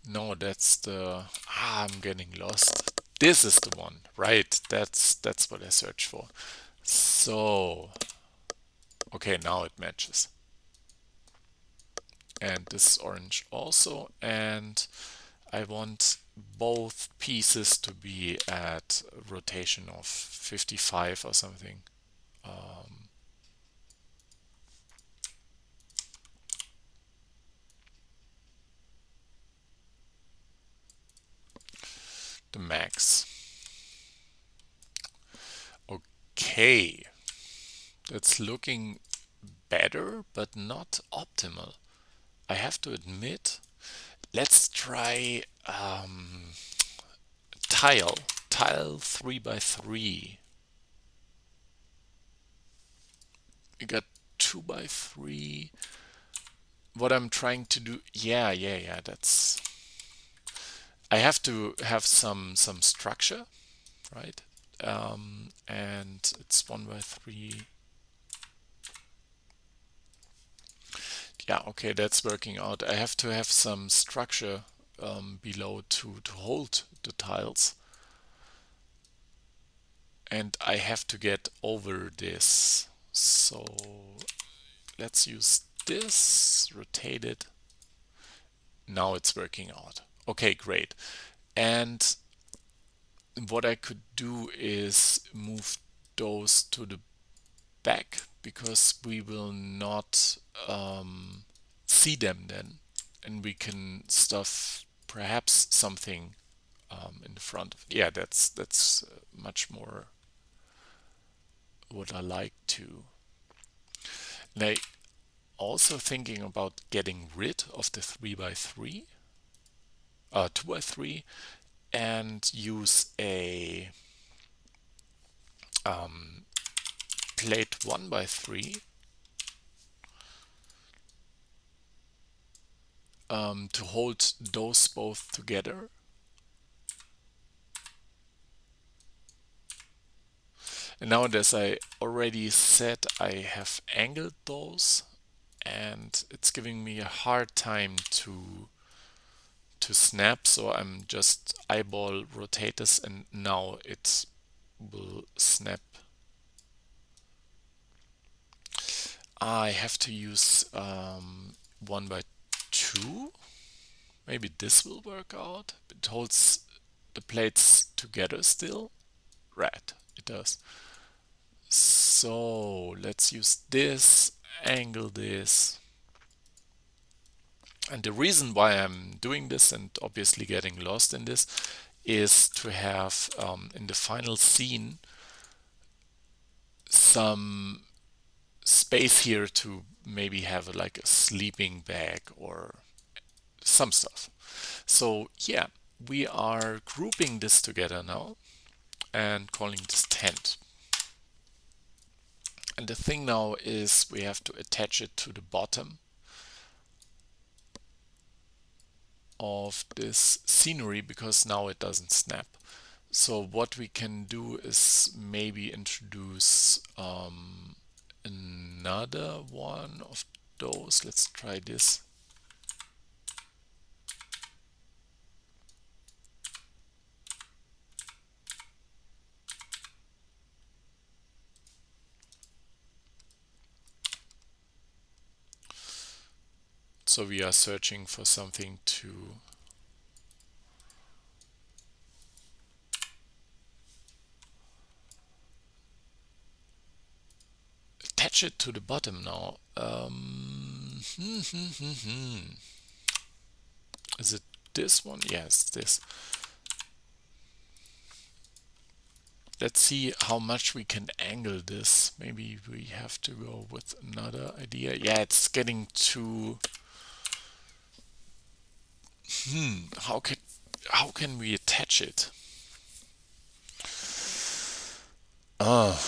[SPEAKER 1] No, that's the, I'm getting lost. This is the one, right? That's what I searched for. So, okay, now it matches. and this orange also, and I want both pieces to be at a rotation of 55 or something. The max. Okay, that's looking better, but not optimal. I have to admit. Let's try tile. Tile 3 by 3. We got 2 by 3. What I'm trying to do, yeah, that's, I have to have some structure, right? And it's 1 by 3. Yeah, okay, that's working out. I have to have some structure below to hold the tiles. And I have to get over this. So let's use this, rotate it. Now it's working out. Okay, great. And what I could do is move those to the back because we will not see them then. And we can stuff perhaps something in the front. Yeah, that's much more what I like to. Like also thinking about getting rid of the 3 by 3, 2 by 3, and use a plate 1 by 3 to hold those both together. And now, as I already said, I have angled those, and it's giving me a hard time to snap. So I'm just eyeball rotate this, and now it will snap. I have to use 1 by 2. Maybe this will work out. It holds the plates together still. Right, it does. So let's use this, angle this. And the reason why I'm doing this and obviously getting lost in this is to have in the final scene some space here to maybe have like a sleeping bag or some stuff. So yeah, we are grouping this together now and calling this tent. And the thing now is we have to attach it to the bottom of this scenery because now it doesn't snap. So what we can do is maybe introduce another one of those. Let's try this. So we are searching for something to attach it to the bottom now. Is it this one? Yes, this. Let's see how much we can angle this. Maybe we have to go with another idea. Yeah, it's getting too. How can we attach it? Oh,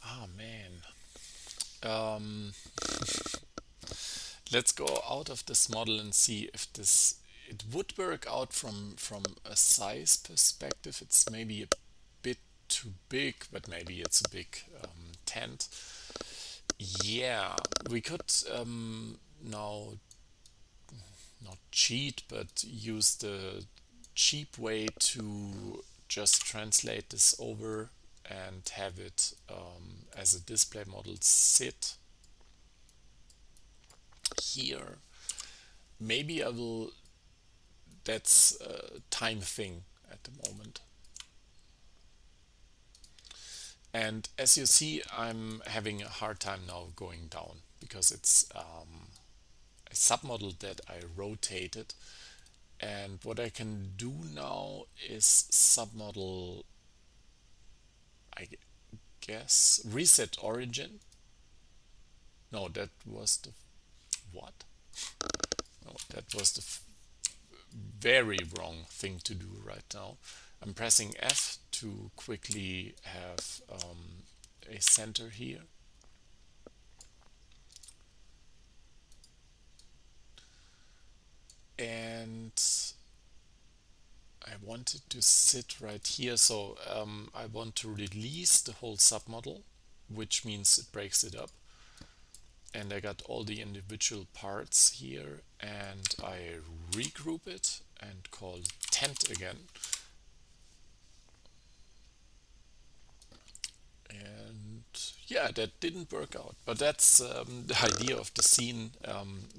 [SPEAKER 1] oh man. Um, let's go out of this model and see if this it would work out from a size perspective. It's maybe a bit too big, but maybe it's a big tent. Yeah, we could now not cheat, but use the cheap way to just translate this over and have it as a display model sit here. Maybe I will, that's a time thing at the moment. And as you see, I'm having a hard time now going down because it's a submodel that I rotated. And what I can do now is submodel, I guess, reset origin. No, that was the what? No, that was the very wrong thing to do right now. I'm pressing F to quickly have a center here. And I want it to sit right here, so I want to release the whole submodel, which means it breaks it up. And I got all the individual parts here, and I regroup it and call tent again. And yeah, that didn't work out, but that's the idea of the scene.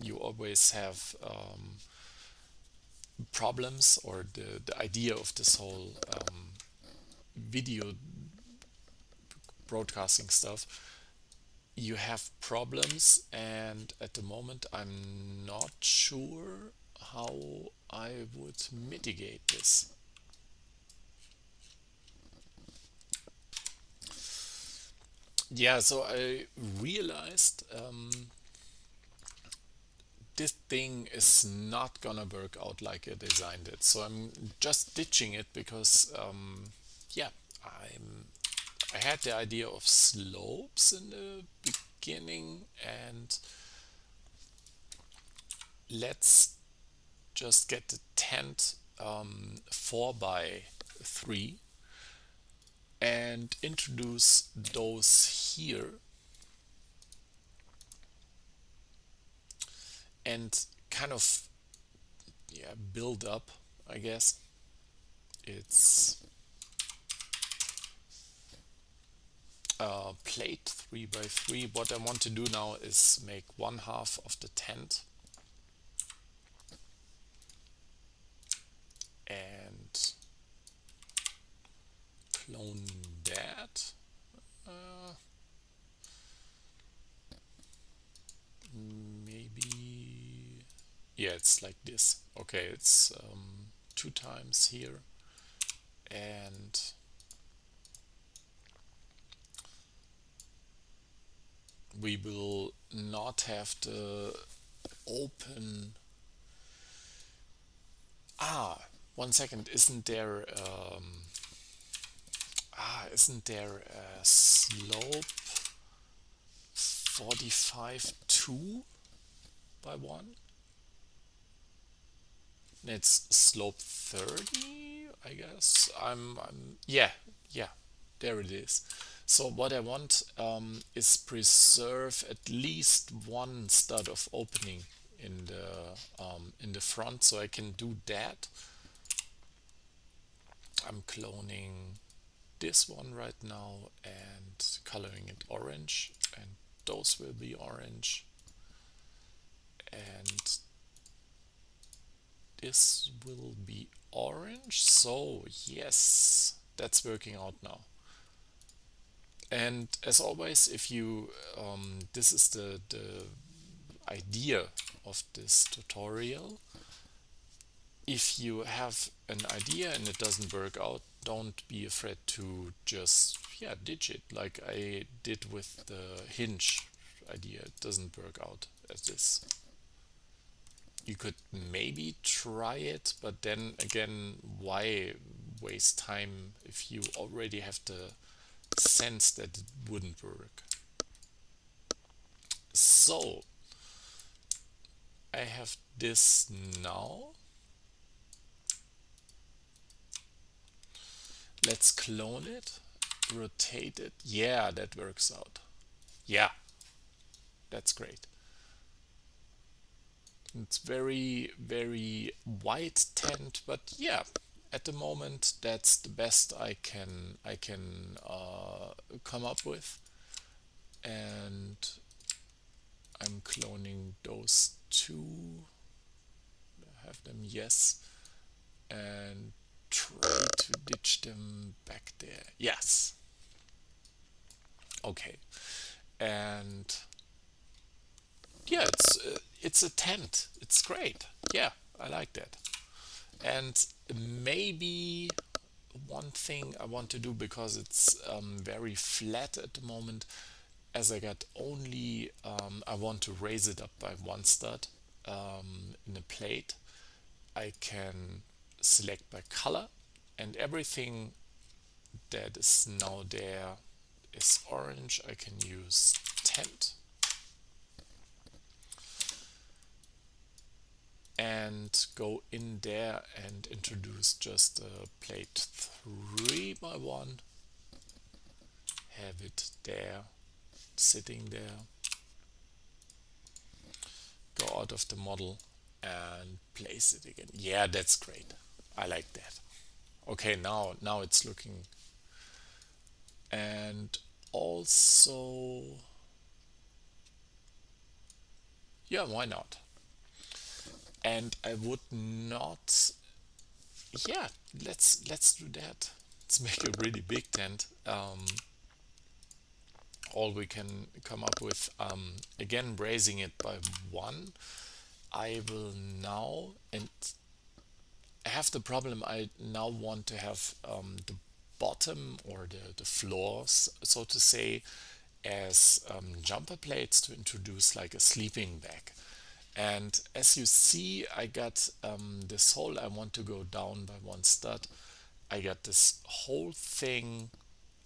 [SPEAKER 1] You always have problems, or the idea of this whole video broadcasting stuff. You have problems, and at the moment I'm not sure how I would mitigate this. Yeah, so I realized this thing is not gonna work out like I designed it. So I'm just ditching it because, yeah, I had the idea of slopes in the beginning, and let's just get the tent 4 by 3 and introduce those here and kind of, yeah, build up, I guess. It's plate 3 by 3. What I want to do now is make 1/2 of the tent and clone that. Maybe, yeah, it's like this. Okay, it's 2 times here, and we will not have the open. 1 second, isn't there a slope 45 2 by 1? It's slope 30, I guess. Yeah, yeah, there it is. So what I want is preserve at least 1 stud of opening in the front, so I can do that. I'm cloning this one right now and coloring it orange, and those will be orange, and this will be orange. So yes, that's working out now. And as always, if you this is the idea of this tutorial. If you have an idea and it doesn't work out, don't be afraid to just, yeah, ditch it, like I did with the hinge idea. It doesn't work out as this. You could maybe try it, but then again, why waste time if you already have the sense that it wouldn't work? So I have this now. Let's clone it, rotate it. Yeah, that works out. Yeah, that's great. It's very, very white tint, but yeah, at the moment. That's the best I can come up with, and I'm cloning those two. Have them, yes, and try to ditch them back there. Yes. Okay. And yeah, it's a tent. It's great. Yeah, I like that. And maybe one thing I want to do, because it's very flat at the moment, as I got only, I want to raise it up by one stud in a plate. I can select by color, and everything that is now there is orange. I can use tent and go in there and introduce just a plate 3 by 1, have it there, sitting there, go out of the model and place it again. Yeah, that's great. I like that. Okay, now it's looking. And also, yeah, why not? And I would not, yeah, let's do that. Let's make a really big tent. All we can come up with, again, raising it by 1. I will now, and I have the problem, I now want to have the bottom, or the floors, so to say, as jumper plates to introduce like a sleeping bag. And as you see, I got this hole. I want to go down by 1 stud. I got this whole thing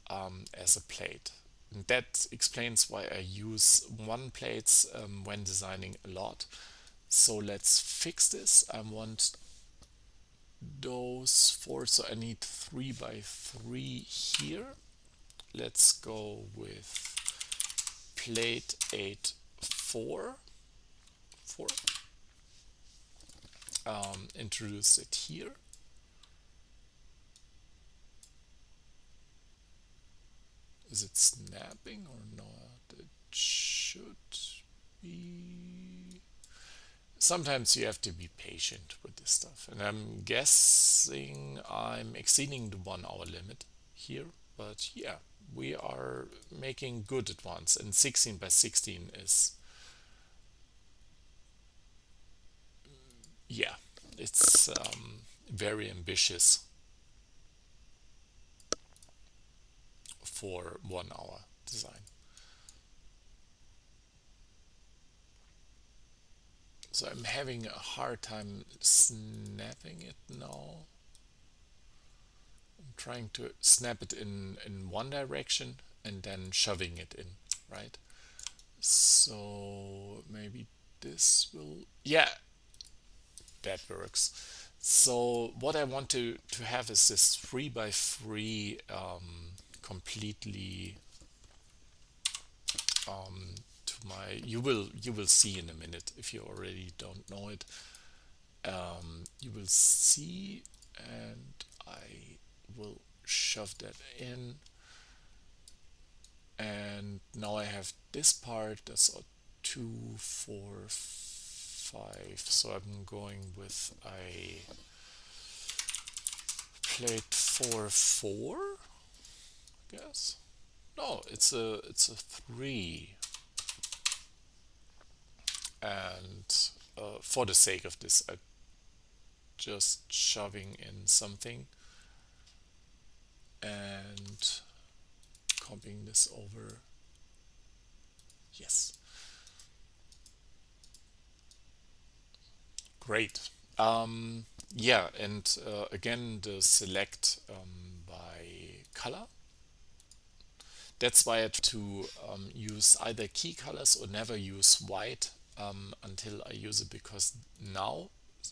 [SPEAKER 1] as a plate. And that explains why I use 1 plates when designing a lot. So let's fix this. I want those 4, so I need 3 by 3 here. Let's go with plate 8 4 4. Introduce it here. Is it snapping or not? It should be. Sometimes you have to be patient with this stuff, and I'm guessing I'm exceeding the 1 hour limit here, but yeah, we are making good advance, and 16 by 16 is, yeah, it's very ambitious for 1 hour design. So I'm having a hard time snapping it now. I'm trying to snap it in one direction and then shoving it in, right? So maybe this will, yeah, that works. So what I want to have is this 3 by 3 completely to my, you will see in a minute if you already don't know it. You will see, and I will shove that in, and now I have this part. That's a 2 4 5, so I'm going with a plate 4 4, I guess. No, it's a 3, and for the sake of this, I just shoving in something and copying this over. Yes, great. Yeah, and again, the select by color. That's why I try to use either key colors or never use white until I use it, because now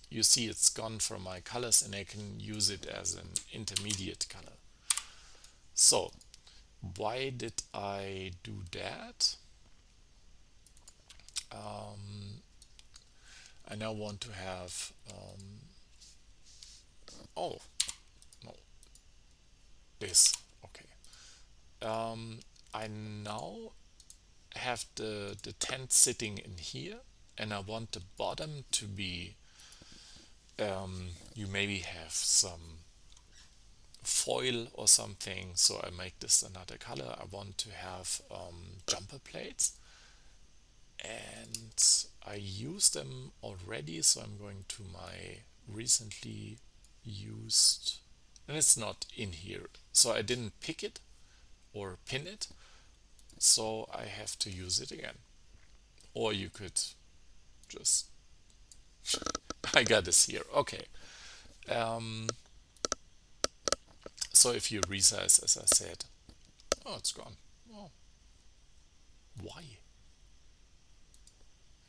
[SPEAKER 1] you see it's gone from my colors and I can use it as an intermediate color. So why did I do that? I now want to have oh, this. Okay. I now have the tent sitting in here, and I want the bottom to be, you maybe have some foil or something, so I make this another color. I want to have jumper plates, and I use them already, so I'm going to my recently used, and it's not in here, so I didn't pick it or pin it, so I have to use it again. Or you could just, I got this here. Okay. So if you resize, as I said, oh, it's gone. Oh, why?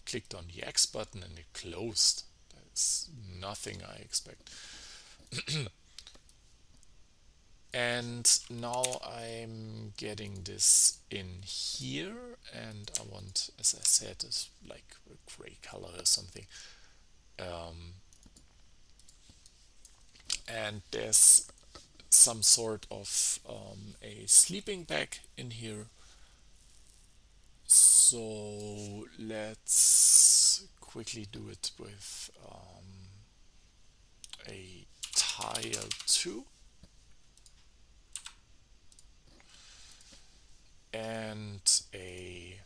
[SPEAKER 1] Clicked on the X button and it closed. That's nothing I expect. And now I'm getting this in here, and I want, as I said, is like a gray color or something. And there's some sort of a sleeping bag in here. So let's quickly do it with a tile 2 and a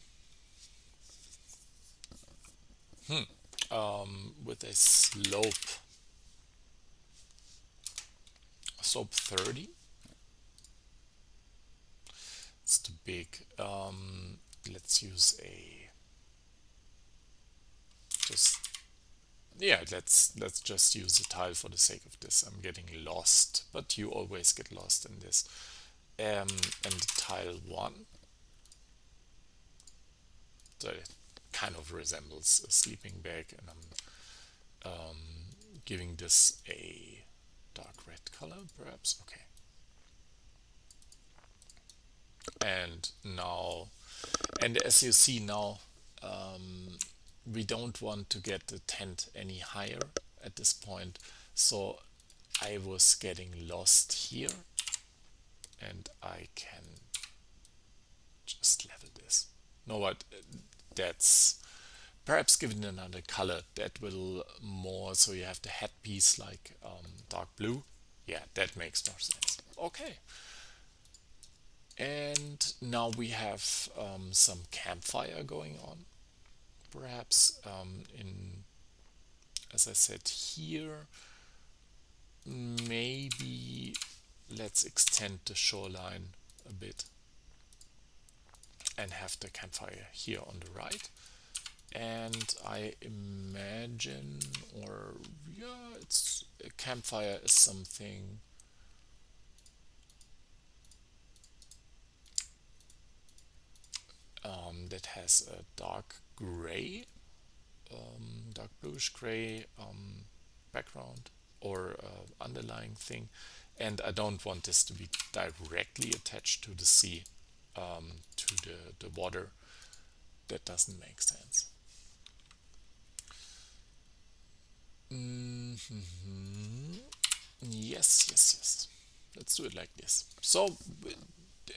[SPEAKER 1] with a slope 30. It's too big. Let's use a just yeah. Let's just use a tile for the sake of this. I'm getting lost, but you always get lost in this. And tile 1. So it kind of resembles a sleeping bag, and I'm giving this a dark red color, perhaps. Okay. And now, and as you see now, we don't want to get the tent any higher at this point, so I was getting lost here, and I can just level this. No, what? That's perhaps given another color that will more, so you have the headpiece like dark blue. Yeah, that makes more sense. Okay. And now we have some campfire going on. Perhaps in, as I said here, maybe let's extend the shoreline a bit and have the campfire here on the right. And I imagine, or yeah, it's a campfire is something that has a dark gray, dark bluish gray background or underlying thing, and I don't want this to be directly attached to the sea, to the water. That doesn't make sense. Yes, yes, yes. Let's do it like this. So,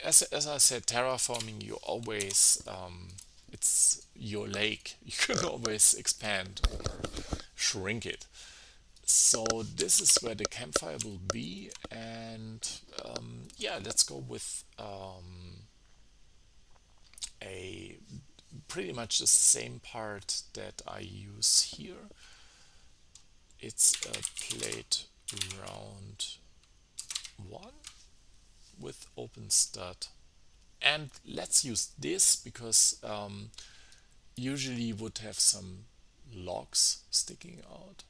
[SPEAKER 1] as I said, terraforming, you always, it's your lake. You can always expand or shrink it. So this is where the campfire will be, and yeah, let's go with a pretty much the same part that I use here. It's a plate round 1 with open stud, and let's use this because usually you would have some logs sticking out,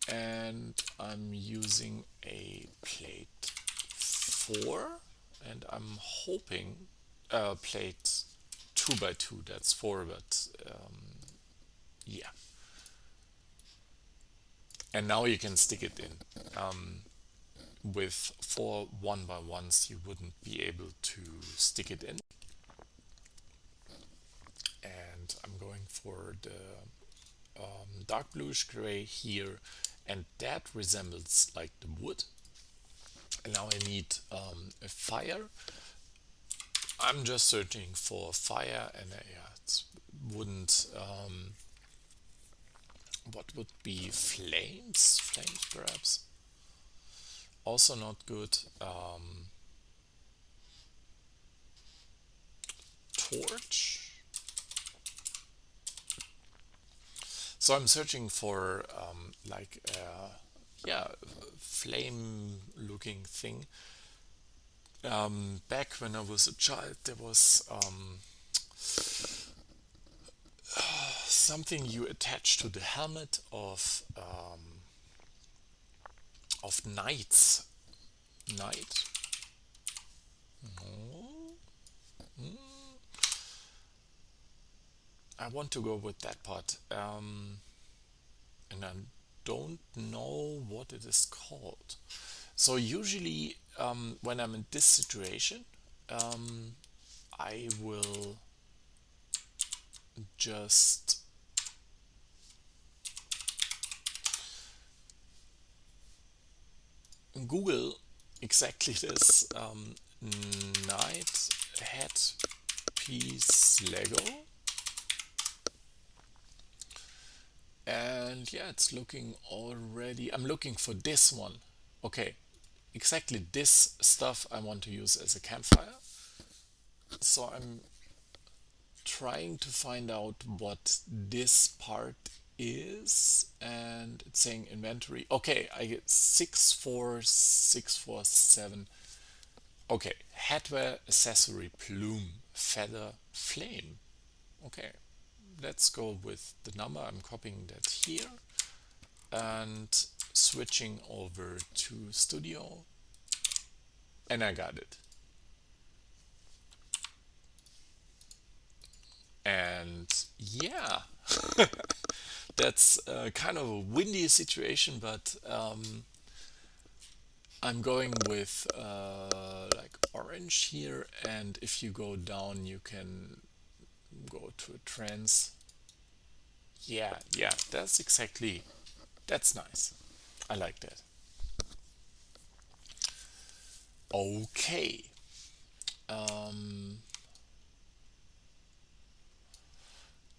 [SPEAKER 1] and I'm using a plate 4, and I'm hoping plate 2 by 2, that's 4, but yeah. And now you can stick it in. With 4 1 by 1s you wouldn't be able to stick it in. And I'm going for the dark bluish gray here, and that resembles like the wood. And now I need a fire. I'm just searching for fire, and yeah, it wouldn't. What would be flames? Flames, perhaps. Also not good. Torch. So I'm searching for like yeah, flame looking thing. Back when I was a child, there was something you attach to the helmet of knights. Knight. No. I want to go with that part. And I don't know what it is called. So usually, when I'm in this situation, I will just Google exactly this knight headpiece Lego, and yeah, it's looking already. I'm looking for this one. Okay, exactly this stuff I want to use as a campfire. So I'm trying to find out what this part is, and it's saying inventory. Okay, I get 64647. Okay, headwear, accessory, plume, feather, flame. Okay, let's go with the number. I'm copying that here and switching over to studio, and I got it. And yeah, that's kind of a windy situation, but I'm going with like orange here, and if you go down, you can go to a trance. Yeah, yeah, that's exactly, that's nice. I like that. Okay. Um,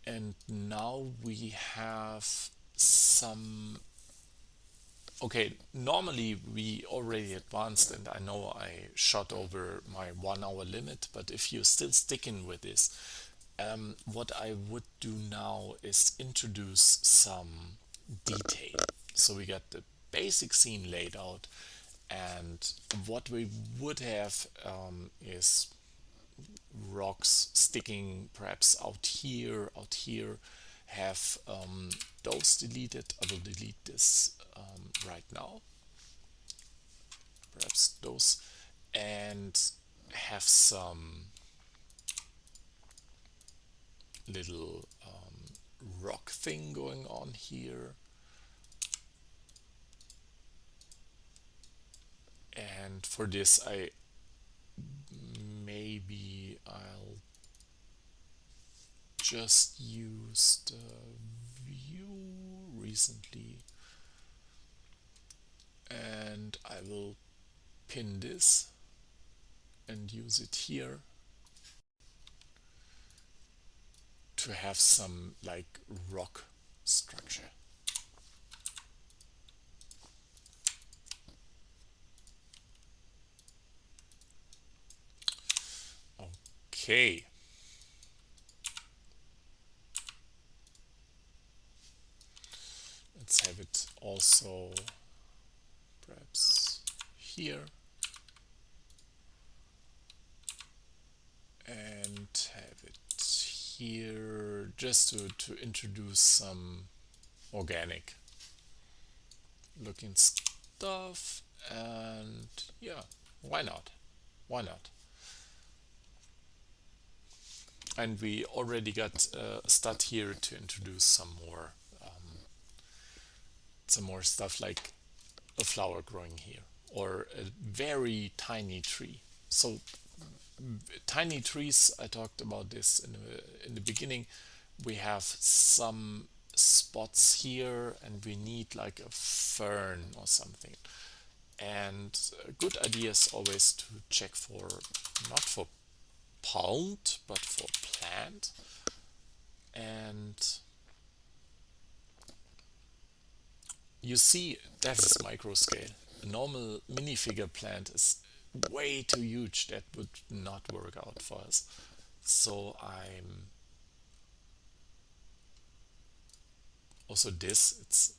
[SPEAKER 1] and now we have some. Okay, normally we already advanced, and I know I shot over my 1 hour limit, but if you're still sticking with this, what I would do now is introduce some detail. So we got the basic scene laid out, and what we would have is rocks sticking perhaps out here, have those deleted. I will delete this right now, perhaps those, and have some little rock thing going on here. And for this, I'll just use the view recently, and I will pin this and use it here to have some like rock structure. Okay. Let's have it also perhaps here, and have it here just to introduce some organic looking stuff. And yeah, why not? Why not? And we already got a stud here to introduce some more stuff like a flower growing here or a very tiny tree. So tiny trees, I talked about this in the beginning. We have some spots here, and we need like a fern or something. And a good idea is always to check for, not for pond, but for plant. And you see, that is microscale. A normal minifigure plant is way too huge. That would not work out for us. So I'm also this.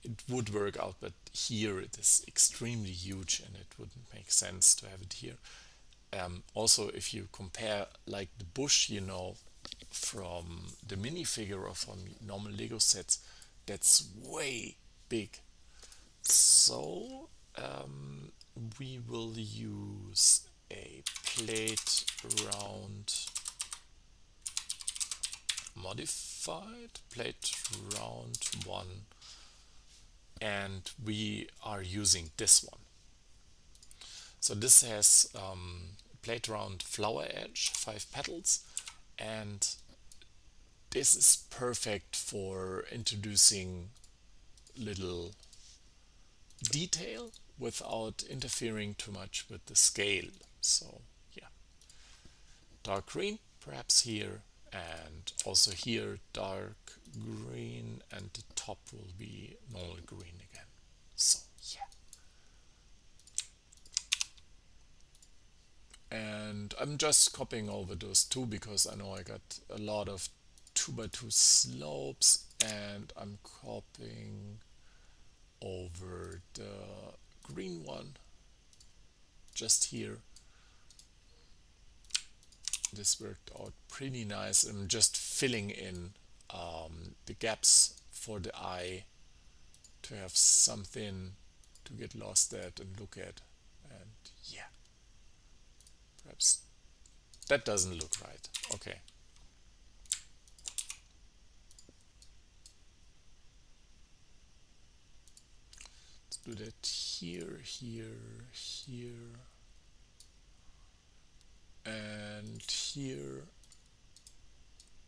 [SPEAKER 1] It would work out, but here it is extremely huge, and it wouldn't make sense to have it here. Also, if you compare like the bush, from the minifigure or from normal Lego sets, that's way big. So we will use a plate round modified, plate round 1, and we are using this one. So this has plate round flower edge, 5 petals, and this is perfect for introducing little detail without interfering too much with the scale. So yeah, dark green perhaps here, and also here dark green, and the top will be normal green again. So yeah. And I'm just copying over those two because I know I got a lot of 2x2 slopes, and I'm copying over the green one just here. This worked out pretty nice. I'm just filling in the gaps for the eye to have something to get lost at and look at. And yeah, perhaps that doesn't look right. Okay. Let's do that here, here, here, and here.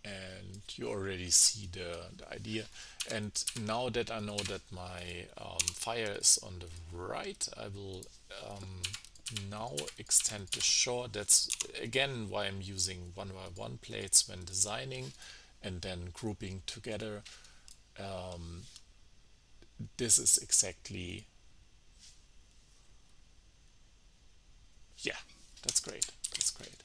[SPEAKER 1] And you already see the idea. And now that I know that my fire is on the right, I will now extend the shore. That's again why I'm using 1x1 plates when designing and then grouping together. This is exactly, yeah, that's great. That's great.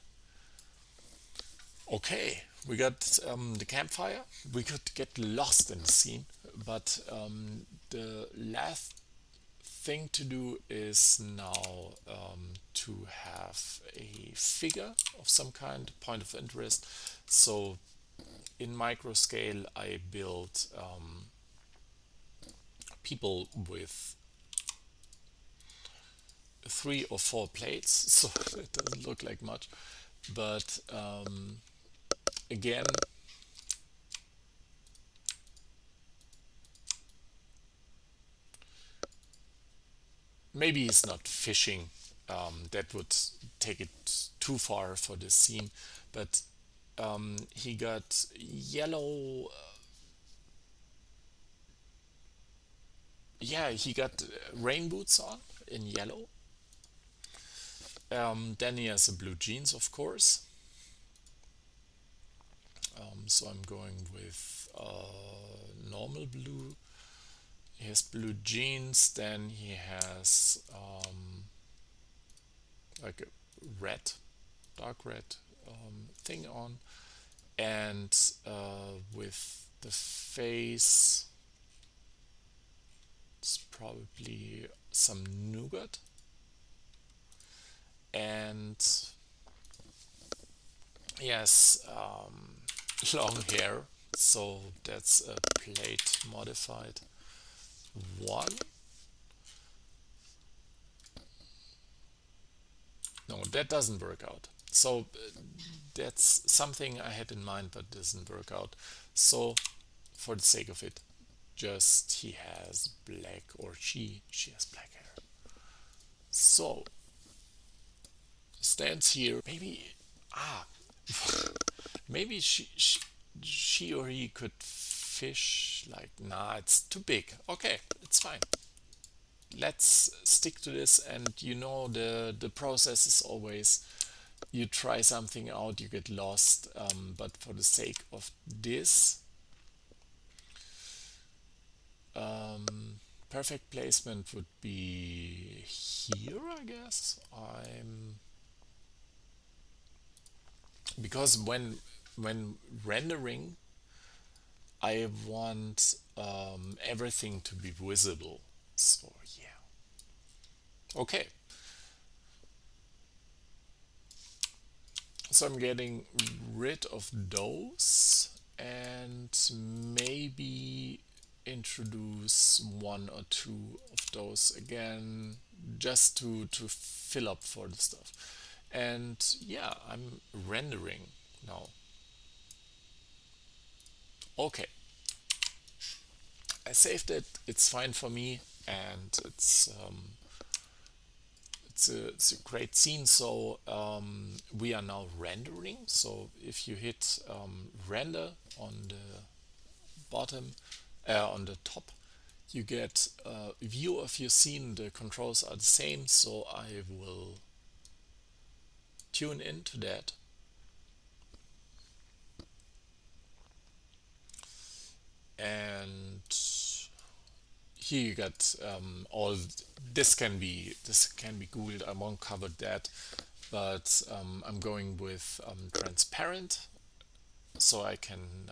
[SPEAKER 1] Okay, we got the campfire. We could get lost in the scene, but the last thing to do is now to have a figure of some kind, point of interest. So in Microscale, I built people with 3 or 4 plates, so it doesn't look like much. But again, maybe he's not fishing. That would take it too far for this scene. But he got yellow. Yeah, he got rain boots on in yellow. Then he has a blue jeans, of course. So I'm going with normal blue. He has blue jeans. Then he has like a red, dark red thing on, and with the face, it's probably some nougat, and yes, long hair. So that's a plate modified 1. No, that doesn't work out. So that's something I had in mind but doesn't work out. So for the sake of it, just he has black, or she has black hair. So stands here. Maybe maybe she or he could fish, like, nah, it's too big. Okay, it's fine. Let's stick to this. And the process is always, you try something out, you get lost, but for the sake of this, perfect placement would be here, I guess. I'm Because when rendering, I want everything to be visible. So yeah. Okay. So I'm getting rid of those and maybe introduce one or two of those again, just to fill up for the stuff. And yeah, I'm rendering now. Okay, I saved it. It's fine for me, and it's a great scene. So we are now rendering. So if you hit render on the bottom, on the top, you get a view of your scene. The controls are the same, so I will tune into that. And here you got all. This can be googled. I won't cover that, but I'm going with transparent, so I can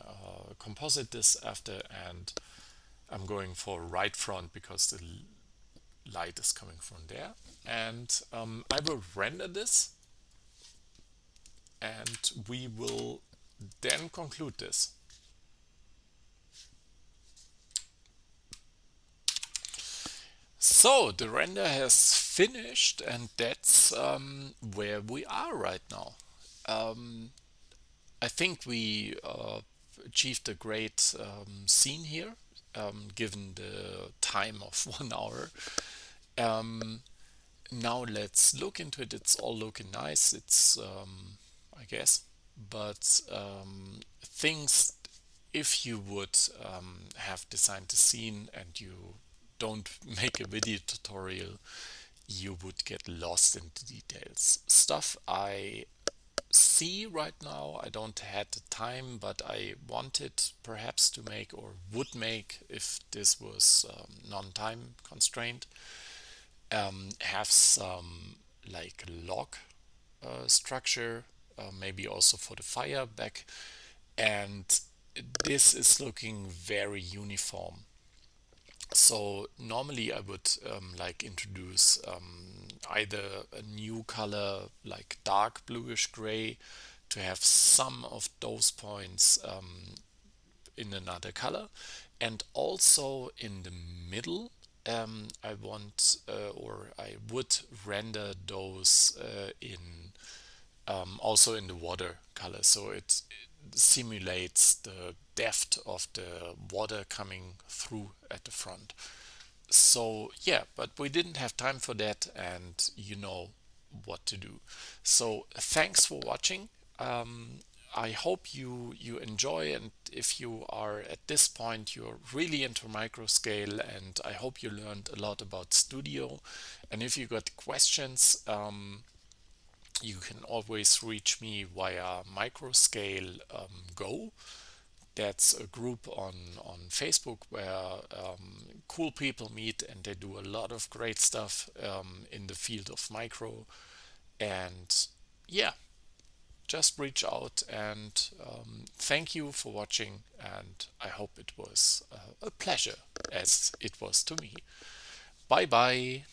[SPEAKER 1] composite this after, and I'm going for right front because the light is coming from there. And I will render this, and we will then conclude this. So the render has finished, and that's where we are right now. I think we achieved a great scene here, given the time of 1 hour. Um, Now let's look into it. It's all looking nice. It's, I guess, but things. If you would have designed the scene and you don't make a video tutorial, you would get lost in the details. Stuff I see right now, I don't had the time, but I wanted perhaps to make, or would make if this was non-time constrained, have some like log structure, maybe also for the fire back, and this is looking very uniform. So normally I would like introduce either a new color like dark bluish gray to have some of those points in another color, and also in the middle I want or I would render those in also in the water color, so it simulates the depth of the water coming through at the front. So yeah, but we didn't have time for that, and you know what to do. So thanks for watching. I hope you enjoy, and if you are at this point, you're really into Microscale, and I hope you learned a lot about Studio. And if you got questions, you can always reach me via Microscale Go. That's a group on Facebook where cool people meet, and they do a lot of great stuff in the field of micro. And yeah, just reach out, and thank you for watching, and I hope it was a pleasure as it was to me. Bye bye.